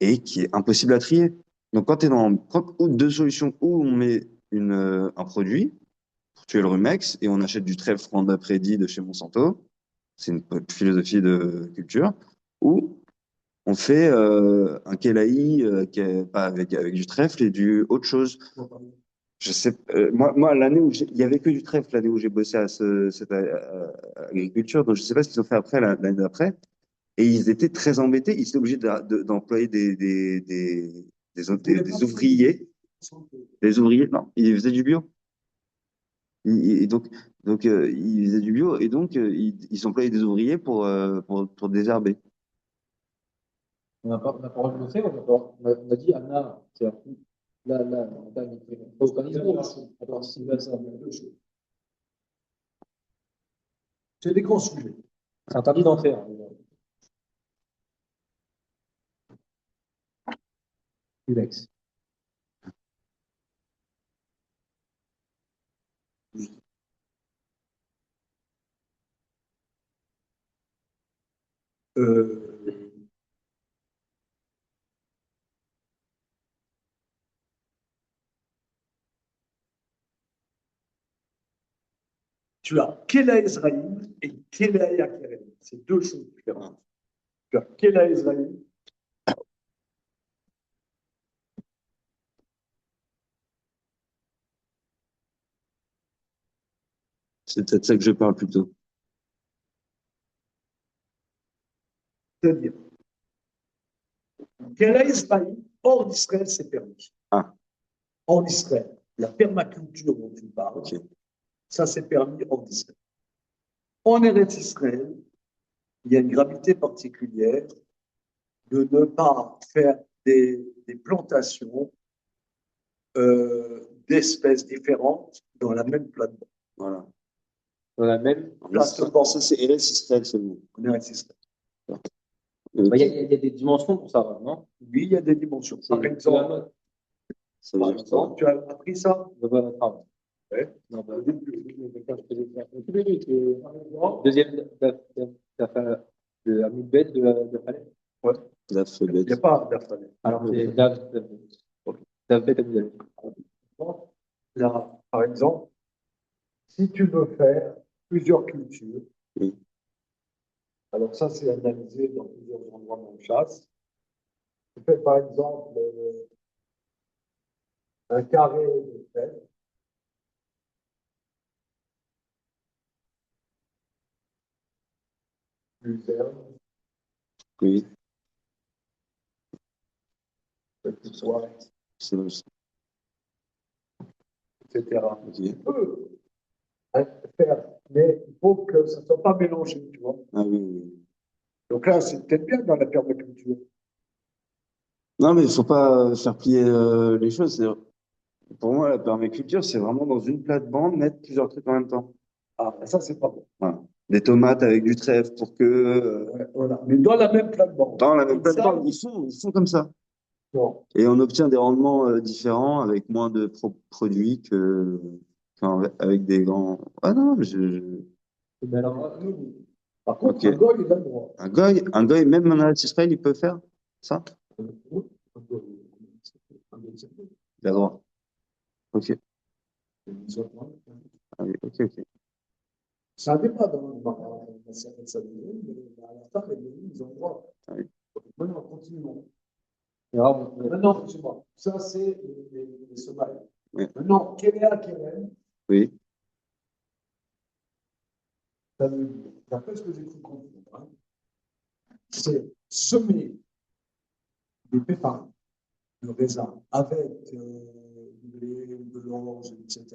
et qui est impossible à trier. Donc, quand tu es ou deux solutions, où on met un produit pour tuer le rumex et on achète du trèfle Roundup Ready de chez Monsanto, c'est une philosophie de culture, ou on fait un kelaï pas avec du trèfle et du autre chose. Je sais, moi l'année où il y avait que du trèfle l'année où j'ai bossé à cette agriculture, donc je sais pas ce qu'ils ont fait après l'année d'après. Et ils étaient très embêtés. Ils étaient obligés d'employer des ouvriers. Les ouvriers, non, ils faisaient du bio. Et donc ils faisaient du bio et donc ils employaient des ouvriers pour désherber. On n'a pas renoncé, on a dit Anna, c'est un coup. Là, on a mis organisme. Alors, si là, ça, C'est des grands sujets. c'est interdit d'en faire. Ulex. Euh, Tu as Kela Ezraïm et Kela Akeren. C'est deux choses différentes. Tu as Kela Ezraïm. C'est peut-être ça que je parle plutôt. C'est-à-dire, Kela Ezraïm, hors d'Israël, c'est permis. Ah. Hors d'Israël. La permaculture dont tu parles, Ok. ça c'est permis hors d'Israël. En Eretz Israël, il y a une gravité particulière de ne pas faire des plantations d'espèces différentes dans la même plate-bande. Voilà. On a même. Ça, c'est Eretz Israël seulement. En Eretz Israël. Il y a des dimensions pour ça, non? Oui, il y a des dimensions. Par C'est exemple, Ça veut dire quoi? tu as appris ça? Ouais. Non, bah, deuxième, t'as fait le Amidbet de Khaled. Ouais. La Il n'y a fenêtre. pas d'Afaleh. Alors, c'est Davbet Amidbet. Là, par exemple, si tu veux faire plusieurs cultures, Oui. alors ça c'est analysé dans plusieurs endroits dans le chasse. Tu fais par exemple un carré de fèves, luzerne, Oui. petit soir, C'est bon. etc. Ok. Tu peux faire, mais il faut que ça ne soit pas mélangé, tu vois. Ah oui, oui. Donc là, c'est peut-être bien dans la permaculture. Non, mais il ne faut pas faire plier les choses. Pour moi, la permaculture, c'est vraiment dans une plate-bande, mettre plusieurs trucs en même temps. Ah, ça, c'est pas bon. Voilà. des tomates avec du trèfle pour que, Voilà. Mais dans la même plate-bande. dans la même Ça, plateforme, ils font comme ça. bon. Et on obtient des rendements différents avec moins de produits qu'avec des grands. Ah non, Mais alors, Par contre, ok. un goy, il a le droit. Un goy, même en Israël, il peut faire ça? Oui, un goy, un goy, c'est bon. Il a le droit. Ok. Ils ont le droit. Ah oui, ok, ok. C'est un débat dans la certaine salle, mais à la fin, ils ont le droit. Ah oui. Maintenant, continuons. alors, Maintenant, excuse-moi, ça c'est les Somalis. Oui. Maintenant, Kéléa Keren, Oui. ça veut dire, d'après ce que j'ai cru comprendre, hein, c'est semer des pépins de raisin avec du blé, de l'orge, etc.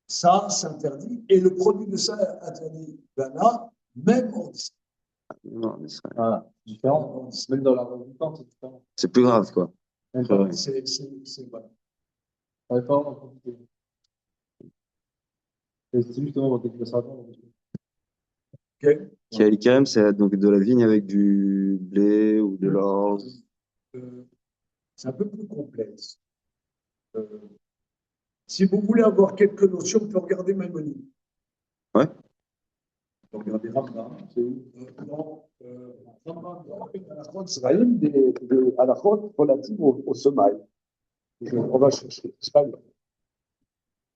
Ça, c'est interdit. Et le produit de ça est interdit. Ghana, même en Israël. Non, en Israël. voilà, différent. Même dans la revue du temps, c'est différent. C'est plus grave, quoi. Même Ouais. pas. C'est voilà. Ouais, pas vraiment compliqué. C'est justement votre déclaration. Ok. Kiali Kerem, c'est donc de la vigne avec du blé ou de l'orge. C'est un peu plus complexe. Euh, si vous voulez avoir quelques notions, vous pouvez regarder Maimonides. Ouais. Vous pouvez regarder Rambam, c'est où Rambam, à la Chod Sraïm, à la Chod relative au sommeil. On va chercher. C'est pas grave.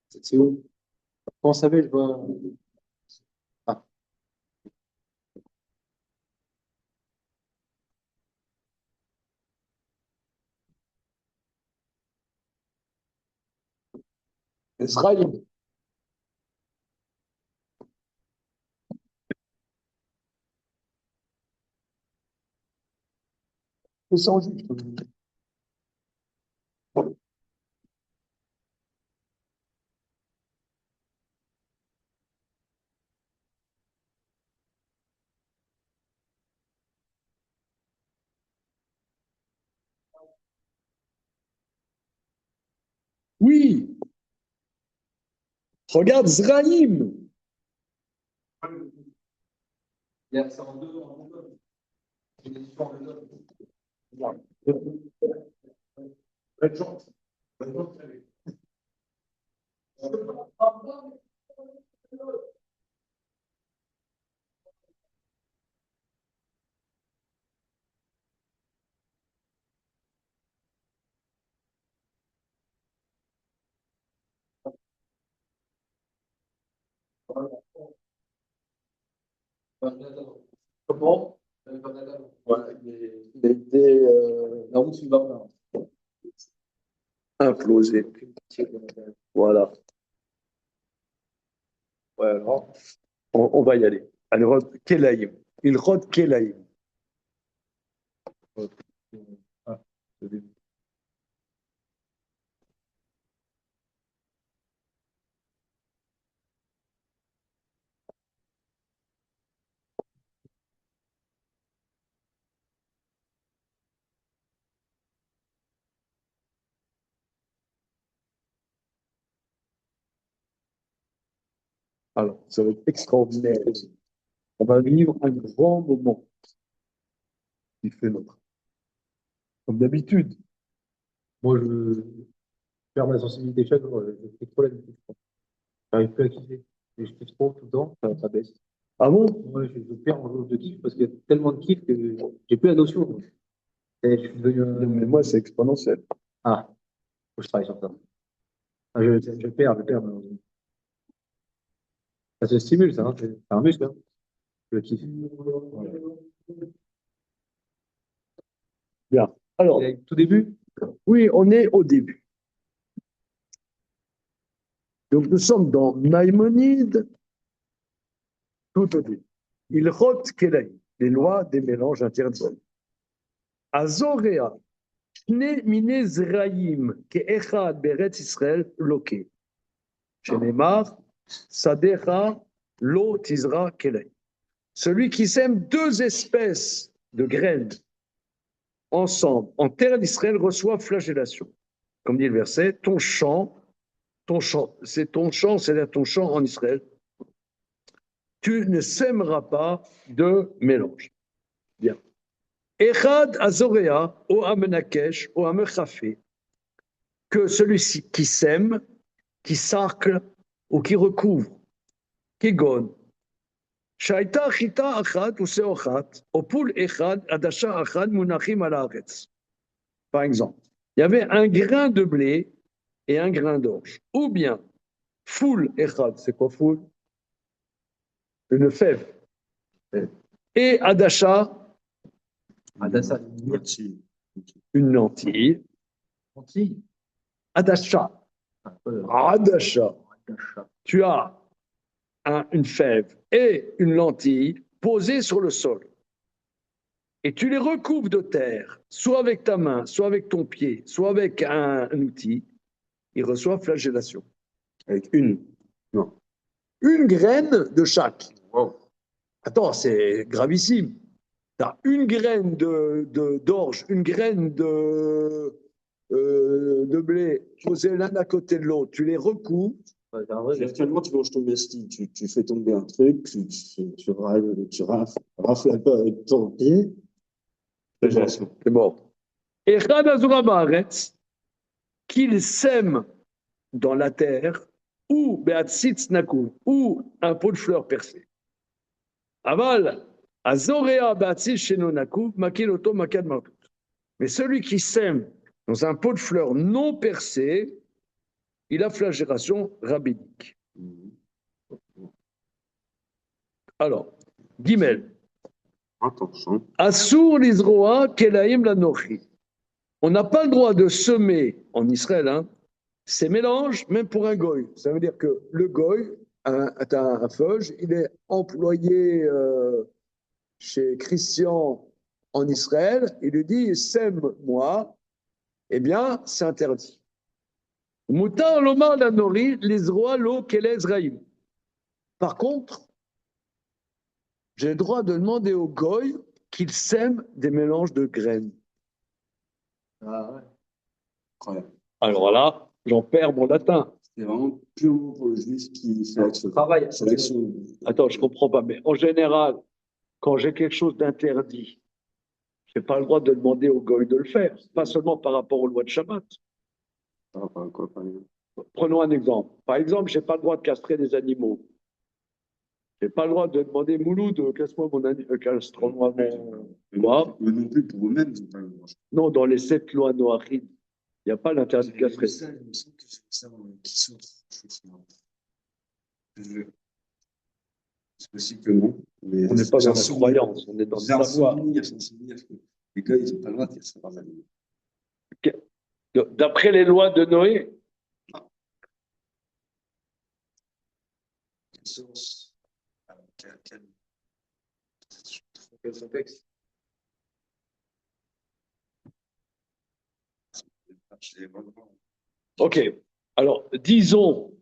C'est où Comment ça s'appelle, je vois. Ah, Sraïm. C'est sans juste. Oui, regarde Zraïm. il y a ça en deux, en deux. Une édition en deux. Bonne chance. Comment ouais, il a été La route suivante. implosé. Voilà. Ouais, alors, on va y aller. Alors, Kelaïm. Il rôde Kelaïm. Ah, le début. Alors, ça va être extraordinaire. On va vivre un grand moment qui fait notre. Comme d'habitude. Moi, je perds ma sensibilité chaque jour. Je fais trop l'habitude, je crois. J'arrive plus à kiffer. Et je kiffe trop tout le temps, ça baisse. Ah bon? Moi, je perds mon jauge de kiff parce qu'il y a tellement de kiff que j'ai plus la notion, quoi. Et je suis devenu Non, mais moi, c'est exponentiel. Ah, faut que je travaille sur ça. Ah, je perds, malheureusement. Ça se stimule, ça, hein. C'est un muscle, hein. Le kiff. Voilà. Bien. Alors, Et tout début, oui, on est au début. Donc, nous sommes dans Maïmonide, tout au début. Il rôde Kelaïm, les lois des mélanges interdits. Azorea, Shne mine zraïm, ke'echad beretz Israël loke. Shenemar, sadecha lo tizra Kelaïm. Celui qui sème deux espèces de graines ensemble en terre d'Israël reçoit flagellation. Comme dit le verset, ton champ, c'est ton champ, c'est-à-dire ton champ en Israël, tu ne sèmeras pas de mélange. Bien. Echad azorea ou amenakesh ou amechafé, que celui-ci qui sème, qui sarcle ou qui recouvre, qui gonne. Shaita chita achad ou seochat, ou poul echad adasha achad munachim ala haaretz. Par exemple, il y avait un grain de blé et un grain d'orge. Ou bien, foule echad, c'est quoi foule? Une fève. Et adasha, Adassa, une lentille. lentille. Adasha. Adasha. Tu as une fève et une lentille posées sur le sol. Et tu les recouvres de terre, soit avec ta main, soit avec ton pied, soit avec un outil. Ils reçoivent flagellation. Avec une. Non. Une graine de chaque. Wow. Attends, c'est gravissime. Tu as une graine d'orge, une graine de blé posées l'un à côté de l'autre. Tu les recouvres. Virtuellement, tu manges ton mestie, tu fais tomber un truc, tu rafles un peu avec ton pied. C'est bon. Et Radazura Baaretz, qu'il sème dans la terre, ou Beatzitz Nakou, ou un pot de fleurs percé. Aval, Azorea Beatzitz Sheno Nakou, Makiloto Makad Martout. Mais celui qui sème dans un pot de fleurs non percé, il a flagellation rabbinique. Alors, Gimel. Attention. Assour l'Isroa Kelaim Lanochi. On n'a pas le droit de semer en Israël, hein, ces mélanges, même pour un goy. Ça veut dire que le goy, un feuge, il est employé chez Christian en Israël, il lui dit sème-moi, eh bien, c'est interdit. Moutar lomar la nori, l'Isroa lo kelezraïm. Par contre, j'ai le droit de demander au goy qu'il sème des mélanges de graines. Ah ouais. Incroyable. Alors là, j'en perds mon latin. C'est vraiment purement pour le juif qui fait l'action. Travail. C'est l'action. Attends, je comprends pas, mais en général, quand j'ai quelque chose d'interdit, je n'ai pas le droit de demander au goy de le faire, pas seulement par rapport aux lois de Shabbat. Par rapport à quoi, par exemple? Prenons un exemple. Par exemple, je n'ai pas le droit de castrer des animaux. Je n'ai pas le droit de demander Mouloud, casse-moi mon animal, castre-moi mon. Eux non plus, pour eux-mêmes, ils n'ont pas le droit. Non, dans les 7 lois noachides, il n'y a pas l'interdit de castrer. Il me semble que c'est ça qui sort. C'est possible que non. Mais On n'est pas dans la c'est croyance, on est dans le savoir. C'est un souvenir que les gars, ils n'ont pas le droit de castrer leurs animaux. D'après les lois de Noé, Quelle source? Quel contexte? ok. Alors, disons,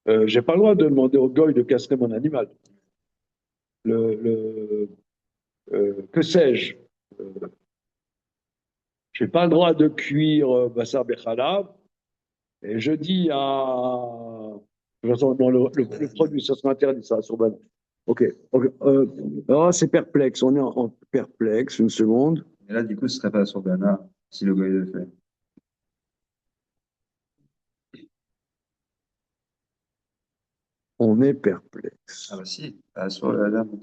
je n'ai pas le droit de demander au goy de castrer mon animal. Que sais-je? Je n'ai pas le droit de cuire Bassar Bechalav. Et je dis à. De toute façon, non, le produit, ça sera interdit, ça, sur banane. Ok. C'est perplexe. On est en perplexe, une seconde. Et là, du coup, ce serait pas sur Bernard si le gars il le fait. On est perplexe. Ah bah si, sur la dame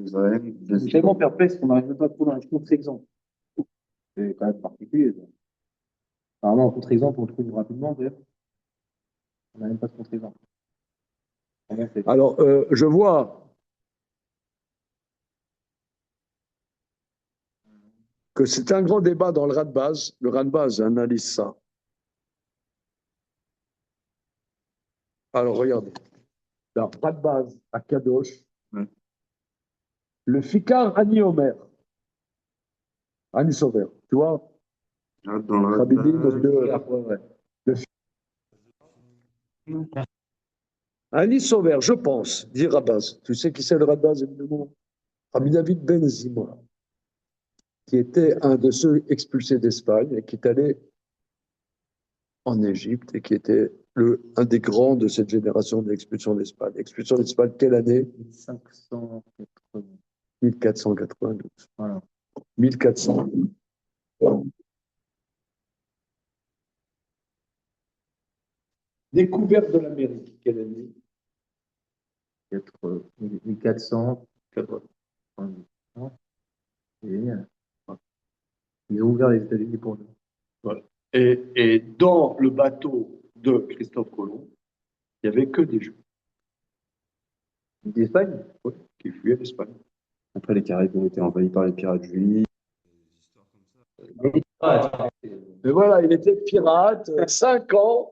Israël. C'est tellement perplexe qu'on n'arrive même pas à trouver un contre-exemple. C'est quand même particulier. Apparemment, un contre-exemple, on le trouve rapidement, d'ailleurs. On n'a même pas de contre-exemple. Alors, je vois que c'est un grand débat dans le Radbaz. Le Radbaz analyse ça. Alors, regardez. Dans Radbaz à Kadosh, le Fikar Ani Omer. Ani Sover, tu vois? Dans le Rabbi Ani Sover, je pense, dit Rabaz. Tu sais qui c'est le Radbaz, évidemment? Rabbi David Ben Zimra, qui était un de ceux expulsés d'Espagne et qui est allé en Égypte et qui était un des grands de cette génération de l'expulsion d'Espagne. Expulsion d'Espagne, quelle année? 1580. 1492. Voilà. 1400. Découverte de l'Amérique, quelle année? 1400. 80. Génial. Ils ont ouvert les États-Unis pour nous. Voilà. Et dans le bateau de Christophe Colomb, il n'y avait que des Juifs D'Espagne? qui fuyaient l'Espagne. Après, les Caraïbes ont été envahis par les pirates juifs. Mais voilà, il était pirate, 5 ans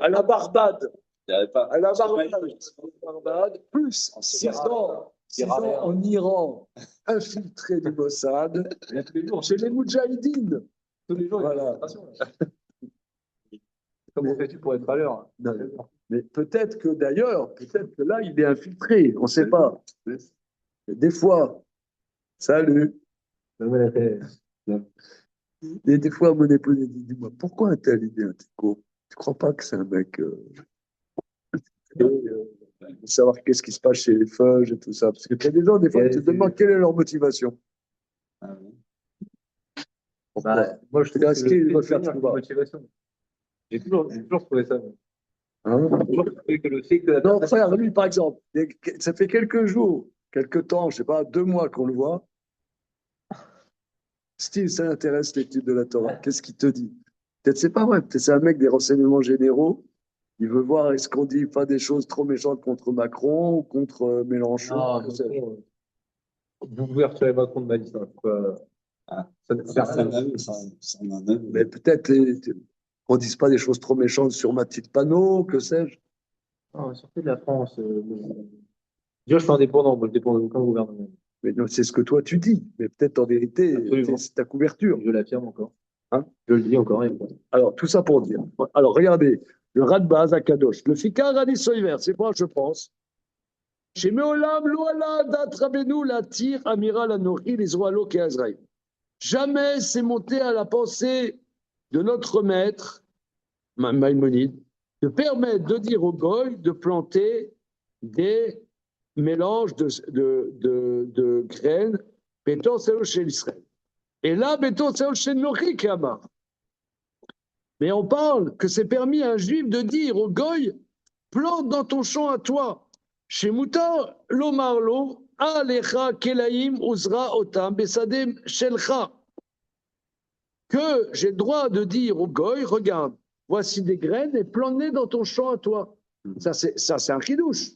à la Barbade. À la Barbade, plus 6 ans en Iran, infiltré du Mossad, chez les Moudjahidines. Tous les jours, Voilà. Comment fais-tu pour être à l'heure? Mais peut-être que d'ailleurs, peut-être que là, il est infiltré, on ne sait pas. Des fois, salut. Et des fois, mon épouse dit, dis-moi, pourquoi un tel idée un Tico? Tu ne crois pas que c'est un mec de savoir qu'est-ce qui se passe chez les feuilles et tout ça? Parce que tu as des gens, des fois, qui te demandent quelle est leur motivation. Bah, moi, je trouve C'est que inscrit, le il va fait faire de finir, tout c'est bas. une motivation. J'ai toujours trouvé ça. Hein? J'ai toujours trouvé que le fait que la Non, personne- frère, lui, par exemple, ça fait quelques jours, quelques temps, je ne sais pas, 2 mois qu'on le voit. Steve, ça intéresse l'étude de la Torah. Qu'est-ce qu'il te dit? Peut-être c'est pas vrai, peut-être c'est un mec des renseignements généraux. Il veut voir est-ce qu'on dit pas des choses trop méchantes contre Macron ou contre Mélenchon. Non, que sais-je. D'ouverture et Macron de Mali, ça va pas. Ça ne sert à rien. Mais peut-être qu'on dise pas des choses trop méchantes sur Mathilde Panot, que sais-je. Non, surtout de la France. Déjà, je suis indépendant, moi, je dépends d'aucun gouvernement. Mais non, c'est ce que toi tu dis. Mais peut-être en vérité, Absolument. c'est ta couverture. Je l'affirme encore. Hein? Je le dis encore. Alors, tout ça pour dire. Alors, regardez, le Radbaz à Kadosh. Le Fikar Radis Soiver, c'est quoi, je pense? Chez Meolam, Loala, Dat Rabbeinu, la Tir, Amiral, Anochi, les Zoalo, Azraï. Jamais c'est monté à la pensée de notre maître, Maïmonide, de permettre de dire aux Goy de planter des mélanges de graines, béton, c'est chez Israël. Et là, béton, c'est chez Nochi, Kamar. Mais on parle que c'est permis à un juif de dire au Goy, plante dans ton champ à toi. Chez Moutar, l'Omarlo, Alecha, Kelaim, Uzra, Otam, Besadem, Shelcha. Que j'ai le droit de dire au Goy, regarde, voici des graines et plante-les dans ton champ à toi. Ça, c'est un chidouche.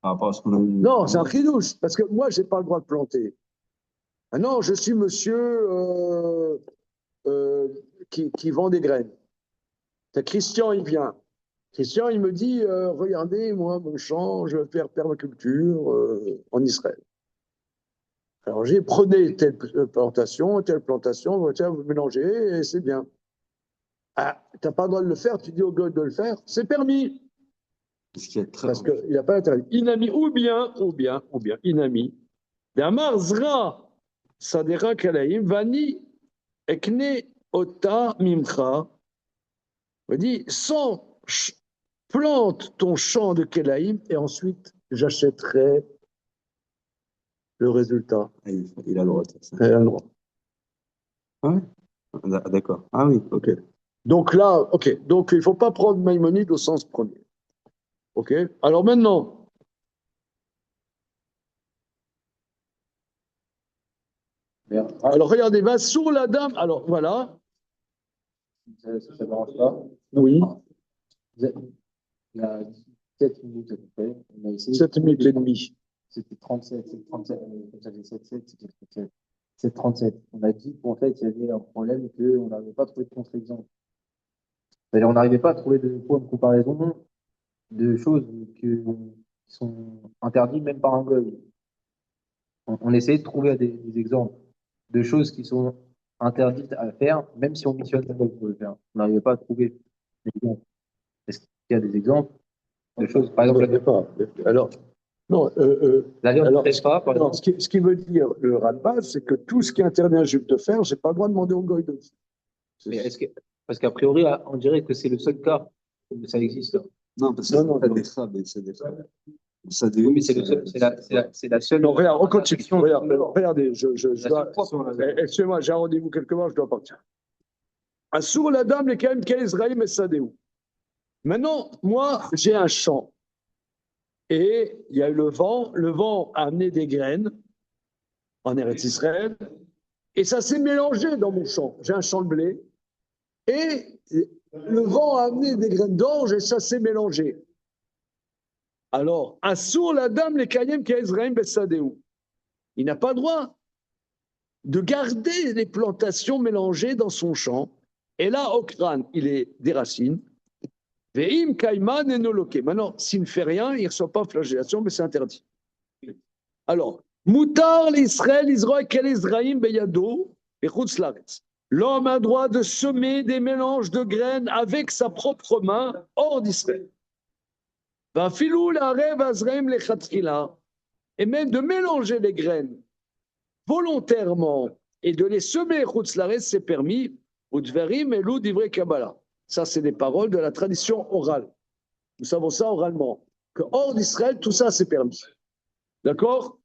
Par rapport à ce qu'on a vu. Non, c'est un chidouche, parce que moi, je n'ai pas le droit de planter. Ah non, je suis monsieur qui vend des graines. Christian, il vient. Christian, il me dit, regardez, moi, mon champ, je vais faire permaculture en Israël. Alors, j'ai prenez telle plantation, tiens, vous mélangez et c'est bien. Ah, tu n'as pas le droit de le faire, tu dis au gars de le faire, c'est permis. Ce qui est très Parce qu'il n'y a pas d'interdit. Inami, ou bien, inami. Damar zra, sadera kalaim, vani, ekne ota mimcha. On dit, plante ton champ de Kelaïm et ensuite j'achèterai le résultat. Il a le droit de faire ça. Il a le droit. Ah ouais? D'accord. Ah oui, ok. Donc là, ok. Donc il ne faut pas prendre Maïmonide au sens premier. Ok. Alors maintenant. Alors regardez, va sur la dame. Alors voilà. Ça ne m'arrange pas. Oui. Il y a 7 minutes à peu près. On a essayé 7 minutes et demie. C'était 37, c'est 37, comme ça, 7, c'était 37. C'est 37. On a dit qu'en fait, il y avait un problème qu'on n'arrivait pas à trouver de contre-exemple. C'est-à-dire, on n'arrivait pas à trouver de points de comparaison de choses qui sont interdites même par un goy. On essayait de trouver des exemples de choses qui sont interdites à faire, même si on missionne un goy pour le faire. On n'arrivait pas à trouver des exemples. Est-ce qu'il y a des exemples de choses, par exemple, Je ne pas. Alors, non. la viande alors, ne pêche pas, par non, exemple. ce qui veut dire le Radbaz, c'est que tout ce qui est interdit à un juif de faire, je n'ai pas le droit de demander au goy de. Mais est-ce que Parce qu'a priori, on dirait que c'est le seul cas où ça existe. Non, parce Non, que non, c'est non. des crabes, c'est des crabes. Ça Oui, mais c'est le seul, c'est la seule. Non, regarde, on continue. interdiction. Regardez, je La dois. seule fois. Excusez-moi, j'ai un rendez-vous quelque part, je dois partir. Assour la dame, les Kaim, quel Israël, mais Sadéou. Maintenant, moi, j'ai un champ. Et il y a eu le vent a amené des graines en Eretz Israël, et ça s'est mélangé dans mon champ. J'ai un champ de blé, et le vent a amené des graines d'orge, et ça s'est mélangé. Alors, Assour la dame, les Kaim, quel Israël, mais Sadéou. Il n'a pas le droit de garder les plantations mélangées dans son champ. Et là, Okran, il est des racines. Veim kaiman enoloke. Maintenant, s'il ne fait rien, il ne reçoit pas flagellation, mais c'est interdit. Alors, Moutar l'Israël, Israël, quel Israël, beyado, et Laretz. L'homme a droit de semer des mélanges de graines avec sa propre main hors d'Israël. Va filou la rêve azraim lechatchila. Et même de mélanger les graines volontairement et de les semer Chutz Laretz, c'est permis. Udverim elou divrei Kabbalah. Ça, c'est des paroles de la tradition orale. Nous savons ça oralement. Que hors d'Israël, tout ça, c'est permis. D'accord?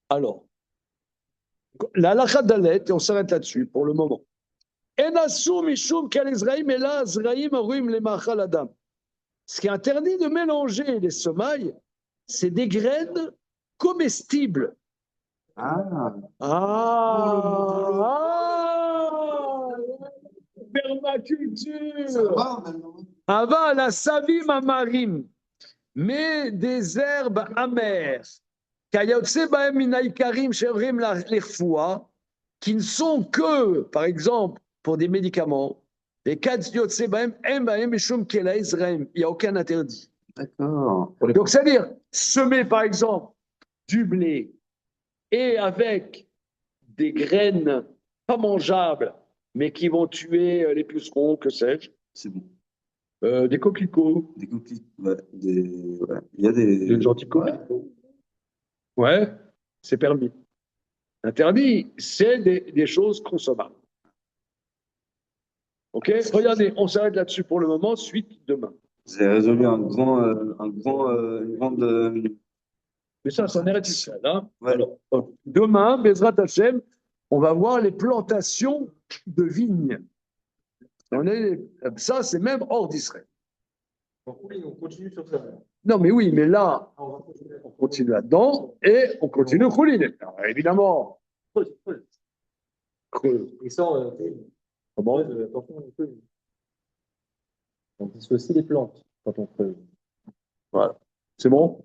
Alors, la lacha dalet, et on s'arrête là-dessus pour le moment. En assoum mishum kal Israël, mais là, Azraïm aruim le machal adam. Ce qui est interdit de mélanger les semailles, c'est des graines comestibles. Ah, Permaculture. maintenant. Ava la savim amarim, mais des herbes amères, kayotse baem minaikarim shevrim l'irfoua, qui ne sont que, par exemple, pour des médicaments, les kadyotse baem em baem mishum kela Israël, il n'y a aucun interdit. D'accord. Donc, c'est-à-dire, semer, par exemple, du blé et avec des graines pas mangeables, mais qui vont tuer les pucerons, que sais-je, C'est bon. des coquelicots, Des coquilles. Ouais, ouais. Il y a des. des gentils coquelicots. Ouais, c'est permis. Interdit, c'est des choses consommables. Ok? Regardez, on s'arrête là-dessus pour le moment, suite demain. J'ai résolu une grande. Mais ça en est Israël. Hein? Ouais. Alors, demain, Bezrat Hashem, on va voir les plantations de vignes. Ça, c'est même hors d'Israël. Donc oui, on continue sur ça. Non, mais oui, mais là, On va continuer. on continue là-dedans et on continue Khoulin. Évidemment. Creux. Et ça, Comment? attention, on dissocie les plantes quand on creuse. Voilà. C'est bon?